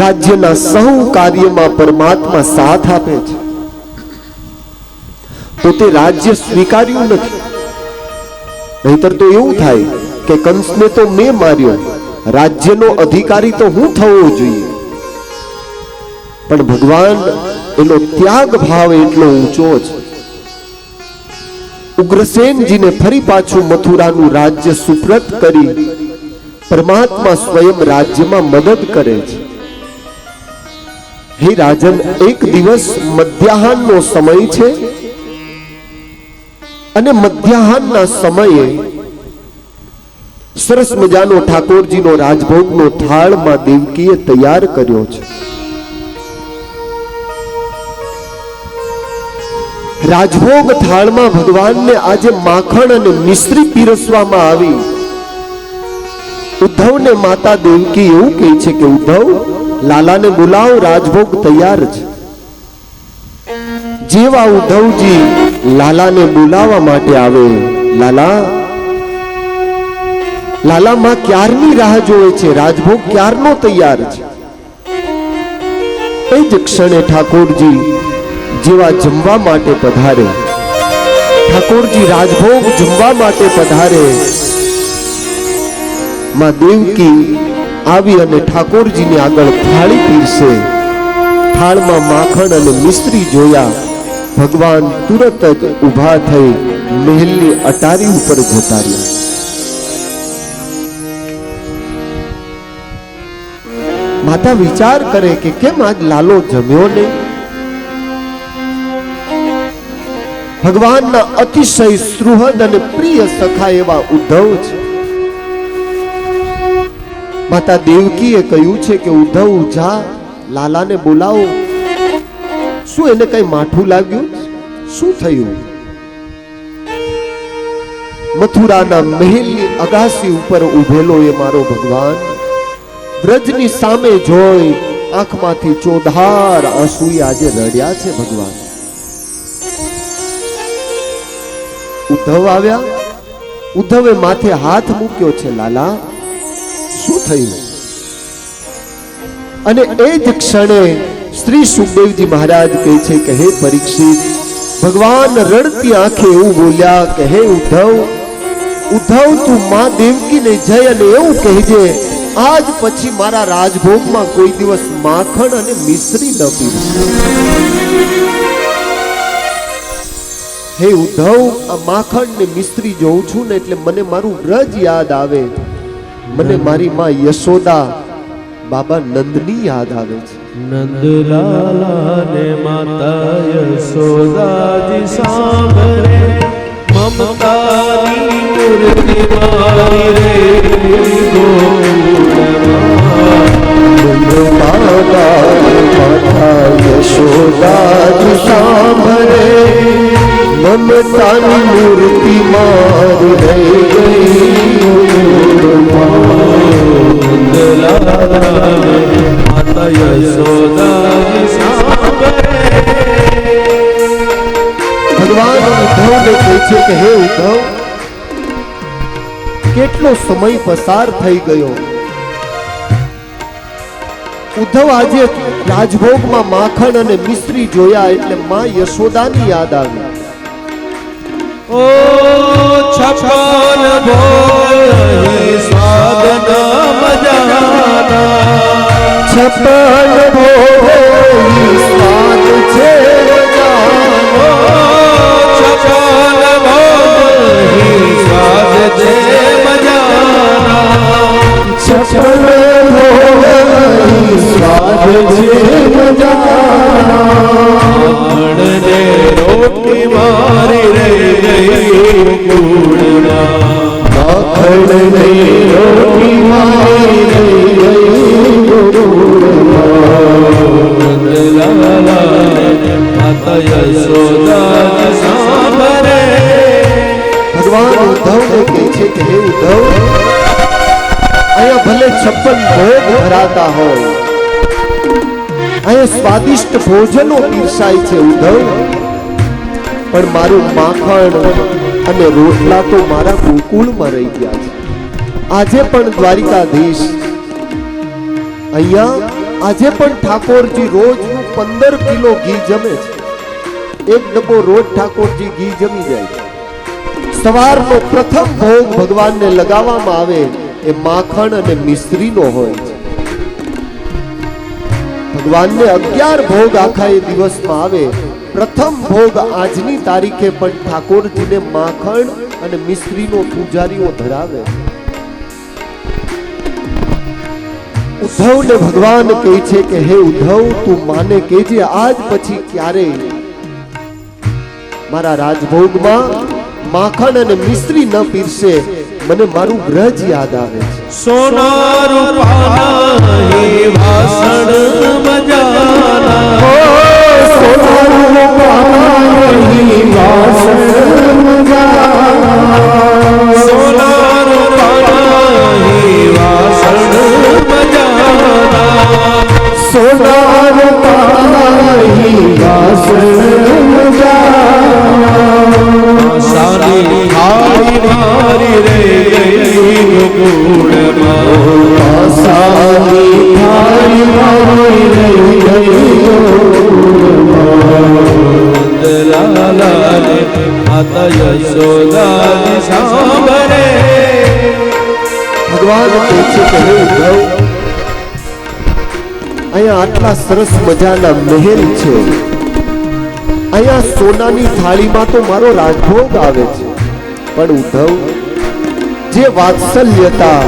S1: રાજ્યના સૌ કાર્યમાં પરમાત્મા સાથ આપે છે. તો તે રાજ્ય સ્વીકાર્યું નથી. નહીતર તો એવું થાય કે કંસને તો મેં માર્યો, રાજ્યનો અધિકારી તો હું થવો જોઈએ. પણ ભગવાન એનો ત્યાગ ભાવ એટલો ઊંચો છે. ઉગ્રસેનજીને ફરી પાછું મથુરાનું રાજ્ય સુપ્રત કરી પરમાત્મા સ્વયં રાજ્યમાં મદદ કરે છે. હે રાજન, એક દિવસ મધ્યાહનનો સમય છે અને મધ્યાહનના સમયે સરસ મજાનો ઠાકોરજીનો રાજભોગનો થાળમાં દેવકીએ તૈયાર કર્યો છે. રાજભોગ થાળમાં ભગવાનને આજે માખણ અને મિશ્રી પીરસવામાં આવી. ઉદ્ધવને માતા દેવકી એવું કહે છે કે ઉદ્ધવ, લાલાને બોલાવો, રાજભોગ તૈયાર છે. જેવા ઉદ્ધવજી લાલાને બોલાવવા માટે આવે, લાલા માં ક્યારની રાહ જોવે છે, રાજભોગ ક્યારનો તૈયાર છે. એ જ ક્ષણે ઠાકોરજી જેવા જમવા માટે પધારે, ઠાકોરજી રાજભોગ જમવા માટે પધારે, માં દેવકી આવી અને ઠાકોરજીની આગળ થાળી પીરસે. થાળમાં માખણ અને મિશ્રી જોયા ભગવાન તુરત જ ઊભા થઈ મહેલની અટારી ઉપર જતા રહ્યા. માતા વિચાર કરે કે કેમ આજ લાલો જમ્યો નહીં. ભગવાનના અતિશય સુહૃદ અને પ્રિય સખા એવા ઉદ્ધવ છે. માતા દેવકીએ કહ્યું છે કે ઉદ્ધવ જા, લાલાને બોલાવો. શું એને કઈ માઠું લાગ્યું? શું થયું? મથુરાના મહેલની અગાસી ઉપર ઉભેલો એ મારો ભગવાન વ્રજની સામે જોઈ આંખમાંથી ચોધાર આંસુ આજે રડ્યા છે. ભગવાન ઉદ્ધવ આવ્યા. ઉદ્ધવે માથે હાથ મૂક્યો છે. લાલા, શું થયું? અને એ જ ક્ષણે શ્રી સુખદેવજી મહારાજ કહે છે કે હે પરીક્ષિત, ભગવાન રડતી આંખે એવું બોલ્યા કે હે ઉદ્ધવ, તું માં દેવકીને જઈ અને એવું કહેજે, આજ પછી મારા રાજભોગમાં કોઈ દિવસ માખણ અને મિશ્રી ન પીરસે. હે ઉદ્ધવ, આ માખણ ને મિશ્રી જોઉં છું ને એટલે મને મારું વ્રજ યાદ આવે, મને મારી માં યશોદા બાબા નંદની યાદ આવે છે.
S2: નંદલાલા ને માતા યશોદાજી સાંભળે, મમતાની મૂર્તિ મારી રે ગોકુળમાં.
S1: માતા યશોદા યશોદાજી સાંભળે મમતાની મૂર્તિ મારી રહી ગઈ
S2: માતા યશોદાજી સાંભળે
S1: ભગવાન ઉદ્ધવને કહે છે કે હે ઉદ્ધવ કેટલો સમય પસાર થઈ ગયો ઉદ્ધવ આજે રાજભોગમાં માખણ અને મિશ્રી જોયા એટલે માં યશોદાની યાદ આવી
S2: ઓ છપ્પન ભોગ સ્વાદ ન મજાના
S1: છપ્પન ભોગ સ્વાદ છે મજાનો
S2: છપ્પન ભોગ સ્વાદ છે મજાના
S1: છપ્પન ભોગ સ્વાદ છે
S2: મજાના રોટી મારી રહી ગઈ ગોકુળમાં
S1: માખણને રોટી મારી રહી ગઈ ગોકુળમાં
S2: માતા યશોદાજી સાંભળે
S1: ભગવાન ઉદ્ધવને કહે છે કે હે ઉદ્ધવ અહીંયા ભલે 56 ભોગ ભરાતા હોય અહીંયા સ્વાદિષ્ટ ભોજનો પીરસાય છે ઉદ્ધવ પણ મારું માખણ અને રોટલા તો મારા ગોકુળમાં રહી ગયા છે આજે પણ દ્વારિકાધીશ અહીંયા આજે પણ ઠાકોરજી રોજનું 15 કિલો ઘી જમે છે એક ડબ્બો રોજ ઠાકોરજી ઘી જમી જાય છે સવારનો પ્રથમ ભોગ ભગવાનને લગાવવામાં આવે એ માખણ અને મિશ્રીનો હોય છે ભગવાનને 11 ભોગ આખા એ દિવસમાં આવે પ્રથમ ભોગ આજની તારીખે પણ ઠાકોરજીને માખણ અને મિશ્રીનો પૂજારીઓ ધરાવે ઉદ્ધવને ભગવાન કહે છે કે હે ઉદ્ધવ તું માને કહેજે આજ પછી ક્યારેય મારા રાજભોગમાં માખણ અને મિશ્રી ન પીરસે મને મારું વ્રજ યાદ આવે છે
S2: સોના રૂપાના હે વાસણ મજાના
S1: સોના રૂપાના હે વાસણ મજાના
S2: સોના રૂપાના હે વાસણ મજાના
S1: સોના રૂપાના હે વાસણ મજાના
S2: સારી થાળી મારી રે ગઈ ગોકુળમાં
S1: સારી થાળી મારી રહી ગઈ
S2: લાલાને માતા યશોદાજી સાંભળે
S1: ભગવાન કહે છે કે હે ઉદ્ધવ અહીંયા આટલા સરસ મજાના મહેલ છે અહીંયા સોનાની થાળીમાં તો મારો રાજભોગ આવે છે પણ ઉદ્ધવ જે વાત્સલ્યતા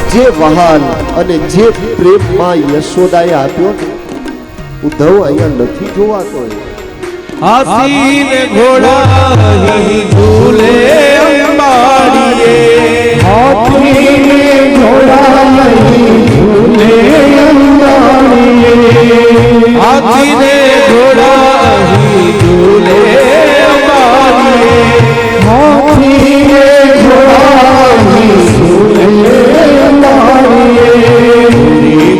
S1: જે વહાલ અને જે પ્રેમમાં યશોદાએ આપ્યો ઉદ્ધવ અહીંયા નથી જોવાતો
S2: હાથી ને ઘોડા અહીં ઝૂલે અંબાડીએ
S1: હાથી ને ઘોડા અહીં ઝૂલે અંબાડીએ
S2: હાથી ને ઘોડા અહીં ઝૂલે અંબાડીએ
S1: હાથી ને ઘોડા અહીં ઝૂલે અંબાડીએ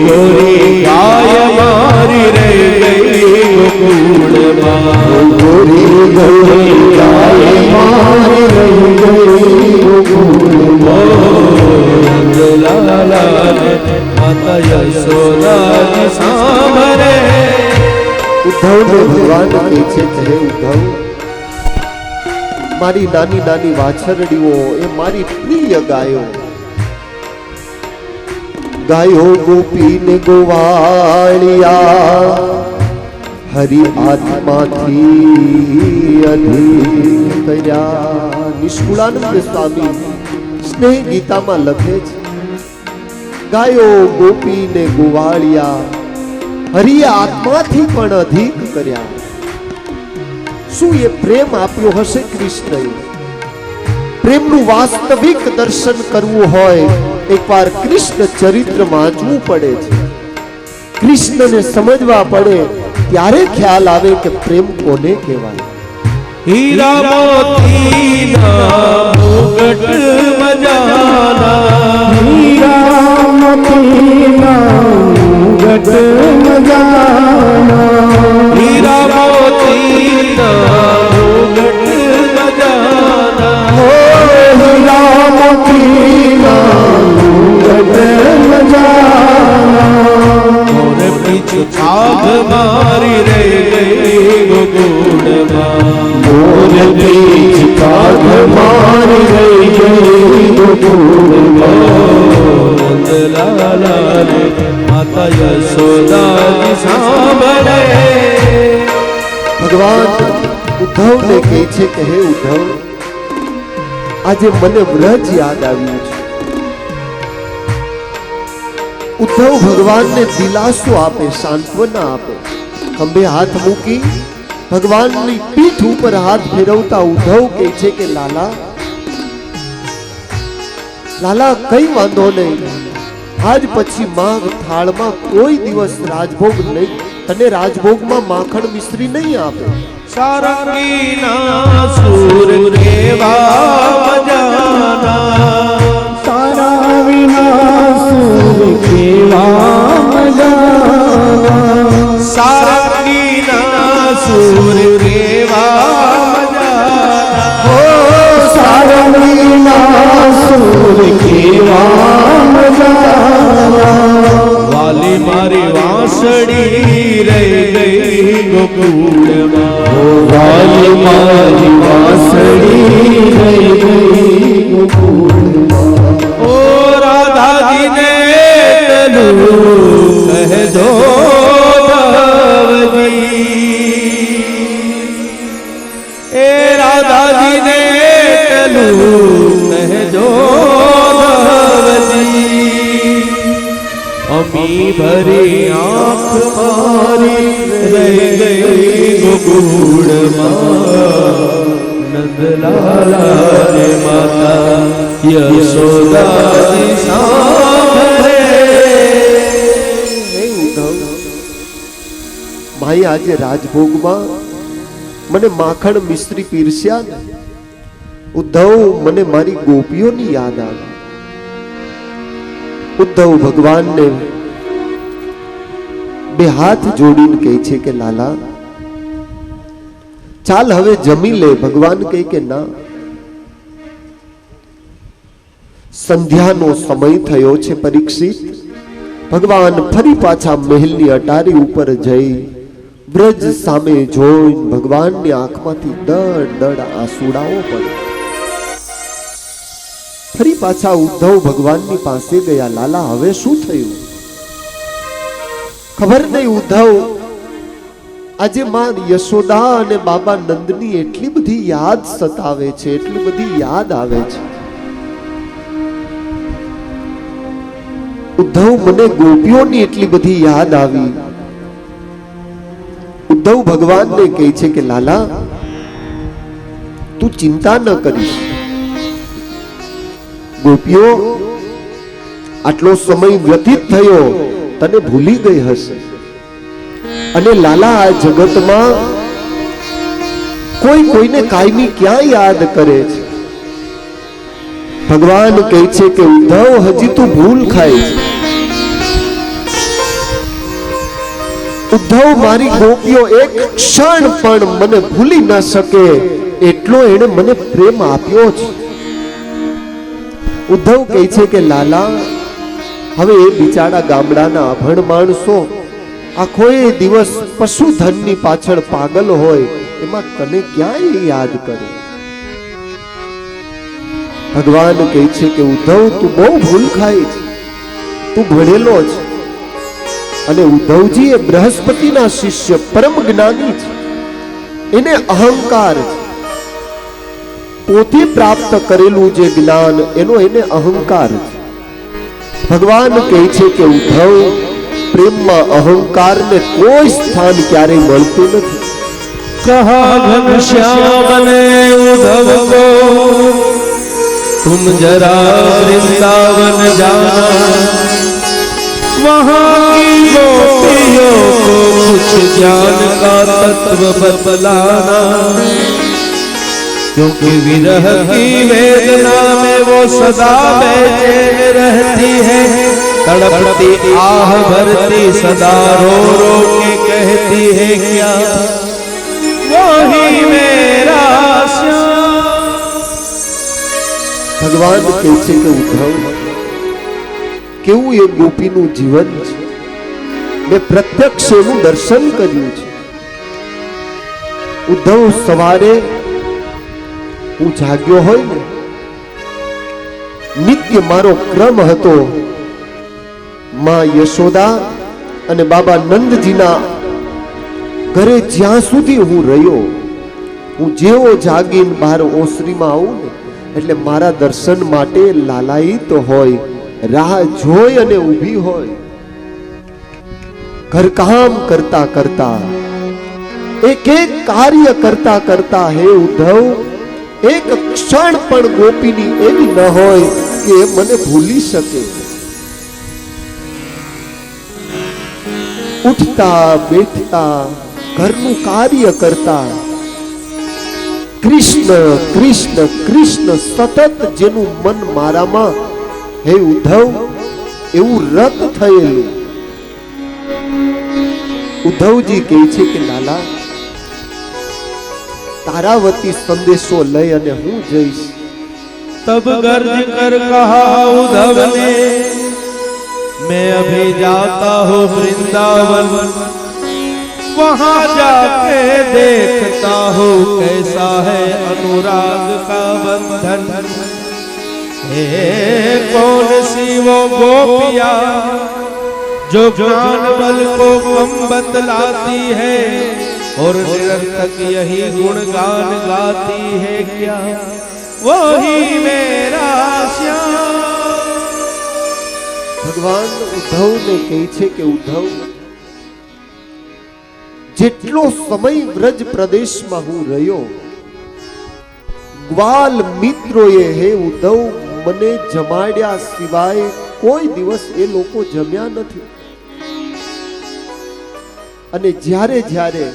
S2: ગોરી ગાય મારી રે ગઈ ગોકુળમાં
S1: ગોરી ગોરી ગાય મારી રહી ગઈ ગોકુળમાં
S2: લાલાને માતા યશોદાજી સાંભળે
S1: ઉદ્ધવને ભગવાન કહે છે કે હે ઉદ્ધવ મારી નાની નાની વાછરડીઓ એ મારી પ્રિય ગાયો ગાયો ગોપીને ગોવાળિયા હરિ આત્માથી અધિક કર્યા નિષ્કુળાનંદ સ્વામી સ્નેહ ગીતામાં લખે છે ગાયો ગોપીને ગોવાળિયા હરિએ આત્માથી પણ અધિક કર્યા શું એ પ્રેમ આપ્યો હશે કૃષ્ણએ પ્રેમનું વાસ્તવિક દર્શન કરવું હોય એકવાર કૃષ્ણ ચરિત્ર વાંચવું પડે છે કૃષ્ણને સમજવા પડે ત્યારે ખ્યાલ આવે કે પ્રેમ કોને કહેવાય.
S2: हीरा मोती ना मुकुट मजाना,
S3: हीरा मोती ना मुकुट मजाना,
S2: हीरा मोती ना मुकुट मजाना,
S3: ओ हीरा मोती ना मुकुट मजाना,
S2: और पीछे छाप मारी रह गई गोकुल माँ,
S3: मोर बीच काग मारी रही गई गोकुल
S2: नंद लाला रे माता यशोदा जी सांभळे.
S1: ભગવાન ઉદ્ધવને કહે છે કે હે ઉદ્ધવ, આજે મને વ્રજ યાદ આવ્યું છે. ઉદ્ધવ ભગવાનને દિલાસો આપે, સાંત્વના આપે. ખંભે હાથ મૂકી ભગવાનની પીઠ ઉપર હાથ ફેરવતા ઉદ્ધવ કહે છે કે લાલા, લાલા કઈ વાંધો નહીં, આજ પછી માગ થાળમાં કોઈ દિવસ રાજભોગ નહીં, તને રાજભોગમાં માખણ મિશ્રી નહીં આપે.
S2: સારંગી ના સુર કેવા મજાના,
S3: તારા વિના સુર કેવા મજાના,
S2: સારંગી ના સુર કેવા મજાના,
S3: ઓ સારંગીના સુર કેવા મજાના,
S2: વાલી મારી વાંસળી રહી ગઈ ગોકુળમાં,
S3: વાલી મારી વાંસળી રહી ગઈ ગોકુળમાં,
S2: ઓ રાધાજીને તલું કહેજો ભવજી, એ રાધાજીને તલું કહેજો ભવજી, અમી ભરી આંખ મારી રહી ગઈ ગોકુળમાં, નંદલાલા રે માતા યશોદાજી સાંભળે.
S1: હે ઉદ્ધવ, ભાઈ આજે રાજભોગમાં મને માખણ મિશ્રી પીરસ્યા ને, ઉદ્ધવ મને મારી ગોપીઓની યાદ આવી. ઉદ્ધવ ભગવાનને બે હાથ જોડીને કહે છે કે લાલા ચાલ હવે જમી લે. ભગવાન કહે કે ના, સંધ્યાનો સમય થયો છે પરીક્ષિત. ભગવાન ફરી પાછા મહેલની અટારી ઉપર જઈ બ્રજ સામે જોઈ ભગવાનની આંખમાંથી દડ દડ આંસુડાઓ પડે. ફરી પાછા ઉદ્ધવ ભગવાનની પાસે ગયા. લાલા હવે શું થયું? ખબર નહીં ઉદ્ધવ, આજે માં યશોદા અને બાબા નંદની એટલી બધી યાદ સતાવે છે, એટલી બધી યાદ આવે છે. ઉદ્ધવ મને ગોપીઓની એટલી બધી યાદ આવી. ઉદ્ધવ ભગવાનને કહે છે કે લાલા તું ચિંતા ન કરીશ, ગોપીઓ આટલો સમય વ્યતીત થયો તને ભૂલી ગઈ હશે, અને લાલા આ જગતમાં કોઈ કોઈને કાયમી ક્યાં યાદ કરે છે? ભગવાન કહે છે કે ઉદ્ધવ હજી તું ભૂલ ખાય છે. ઉદ્ધવ મારી ગોપીઓ એક ક્ષણ પણ મને ભૂલી ન શકે એટલો એને મને પ્રેમ આપ્યો છે. ઉદ્ધવ કહે છે કે લાલા હવે એ બિચારા ગામડાના અભણ માણસો આખો એ દિવસ પશુધનની પાછળ પાગલ હોય, એમાં તને ક્યાંય યાદ કરે? ભગવાન કહે છે કે ઉદ્ધવ તું બહુ ભૂલ ખાય છે, તું ભણેલો છે. અને ઉદ્ધવજી એ બૃહસ્પતિના શિષ્ય પરમ જ્ઞાની છે, એને અહંકાર છે. પોતે પ્રાપ્ત કરેલું જે જ્ઞાન એનો એને અહંકાર છે. ભગવાન કહે છે કે ઉદ્ધવ પ્રેમમાં અહંકારને કોઈ સ્થાન ક્યારેય મળતું નથી.
S2: कहा घनश्याम ने उद्धव को तुम जरा वृंदावन जाना, वहाँ की गोपियों को कुछ ज्ञान का तत्व बतलाना, क्योंकि विरह की वेदना में वो सदा बेचैन रहती है, तड़पती आह भरती सदा रो रो के कहती है क्या वही मेरा श्याम।
S1: ભગવાન કહે છે કે ઉદ્ધવ કેવું એ ગોપીનું જીવન છે, મેં પ્રત્યક્ષ એનું દર્શન કર્યું છે. ઉદ્ધવ સવારે હું જાગ્યો હોય ને, નિત્ય મારો ક્રમ હતો માં યશોદા અને બાબા નંદજીના ઘરે જ્યાં સુધી હું રહ્યો, હું જેવો જાગીને બહાર ઓસરીમાં આવું ને એટલે મારા દર્શન માટે લાલાયિત હોય, રાહ જોઈ અને ઊભી હોય. ઘરકામ કરતા કરતા, એક એક કાર્ય કરતા કરતા, હે ઉદ્ધવ એક ક્ષણ પણ ગોપીની એવી ન હોય કે મને ભૂલી શકે. ઉઠતા બેઠતા ઘરનું કાર્ય કરતા કૃષ્ણ કૃષ્ણ કૃષ્ણ સતત જેનું મન મારામાં, હે ઉદ્ધવ એવું રત થયેલું. ઉદ્ધવજી કહે છે કે લાલા तारावती संदेशो लय अने हूँ जईश.
S2: तब गर्ज कर कहा उद्धव ने, मैं अभी जाता हूँ वृंदावन, वहाँ जाके देखता हूँ कैसा है अनुराग का बंधन। हे कौन सी वो गोपिया जो ज्ञान बल को कम बतलाती है और निरर्थक यही गुणगान गाती है क्या वही मेरा श्याम।
S1: भगवान उद्धव ने कही छे कि उद्धव जेटलो समय व्रज प्रदेश में हूँ रह्यो, ग्वाल मित्रोए हे उद्धव मने जमाड्या सिवाय कोई दिवस ए लोको जम्या नथी. अने ज्यारे ज्यारे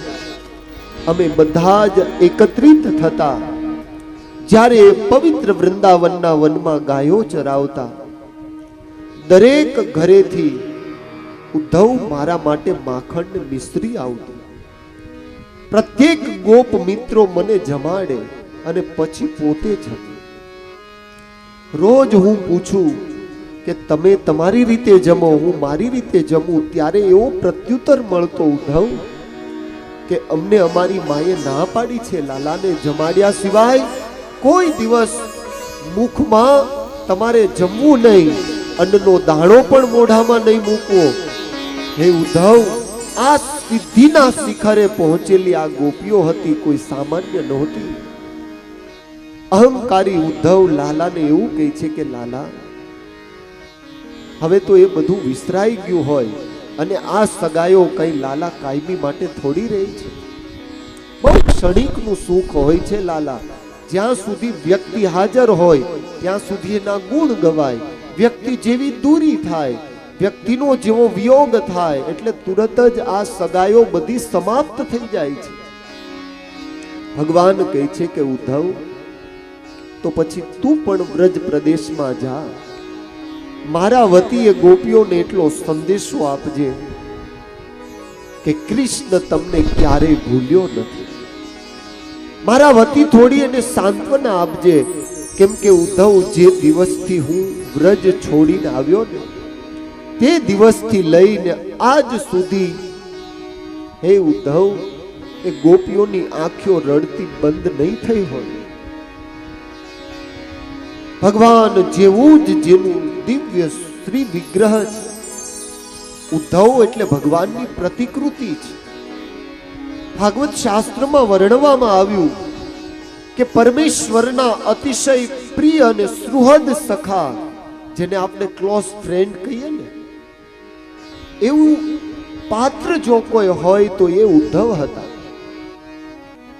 S1: અમે બધા જ એકત્રિત થતા, જ્યારે પવિત્ર વૃંદાવનના વનમાં ગાયો ચરાવતા, દરેક ઘરેથી ઉદ્ધવ મારા માટે માખણ મિશ્રી આવતું. પ્રત્યેક ગોપ મિત્રો મને જમાડે અને પછી પોતે જમે. રોજ હું પૂછું કે તમે તમારી રીતે જમો, હું મારી રીતે જમું, ત્યારે એવો પ્રત્યુત્તર મળતો ઉદ્ધવ કે અમને અમારી માએ ના પાડી છે લાલાને જમાડ્યા સિવાય કોઈ દિવસ મુખમાં તમારે જમવું નહીં, અન્નનો દાણો પણ મોઢામાં નહીં મૂકવો. હે ઉદ્ધવ આ સિદ્ધિના શિખરે પહોંચેલી આ ગોપીઓ હતી, કોઈ સામાન્ય નહોતી. અહંકારી ઉદ્ધવ લાલાને એવું કહે છે કે લાલા હવે તો એ બધું વિસરાઈ ગયું હોય અને આ સગાયો કઈ લાલા કાયમી માટે થોડી રહી છે. બહુ ક્ષણિકનું સુખ હોય છે લાલા. જ્યાં સુધી વ્યક્તિ હાજર હોય ત્યાં સુધી એના ગુણ ગવાય. વ્યક્તિ જેવી દૂરી થાય, વ્યક્તિનો જેવો વિયોગ થાય એટલે તુરત જ આ સગાયો બધી સમાપ્ત થઈ જાય છે. ભગવાન કહે છે કે ઉદ્ધવ તો પછી તું પણ વ્રજ પ્રદેશમાં જા, મારા વતીએ ગોપીઓને એટલો સંદેશો આપજે કે કૃષ્ણ તમને ક્યારે ભૂલ્યો નથી. મારા વતી થોડી એને સાંત્વના આપજે, કેમ કે ઉદ્ધવ જે દિવસથી હું વ્રજ છોડીને આવ્યો ને તે દિવસથી લઈને આજ સુધી, હે ઉદ્ધવ એ ગોપીઓની આંખો રડતી બંધ નહીં થઈ હોય. ભગવાન જેવું જ જેનું દિવ્ય શ્રી વિગ્રહ છે. ઉદ્ધવ એટલે ભગવાનની પ્રતિકૃતિ છે. ભાગવત શાસ્ત્રમાં વર્ણવવામાં આવ્યું કે પરમેશ્વરના અતિશય પ્રિય અને સુહૃદ સખા, જેને આપણે ક્લોઝ ફ્રેન્ડ કહીએ ને, એવું પાત્ર જો કોઈ હોય તો એ ઉદ્ધવ હતા.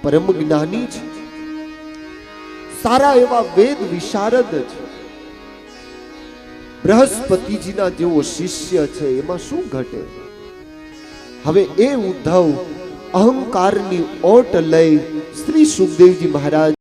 S1: પરમ જ્ઞાની છે, સારા એવા વેદ વિશારદ છે, બૃહસ્પતિજીના જેવો શિષ્ય છે. એમાં શું ઘટે? હવે એ ઉદ્ધવ અહંકારની ઓટ લઈ શ્રી સુખદેવજી મહારાજ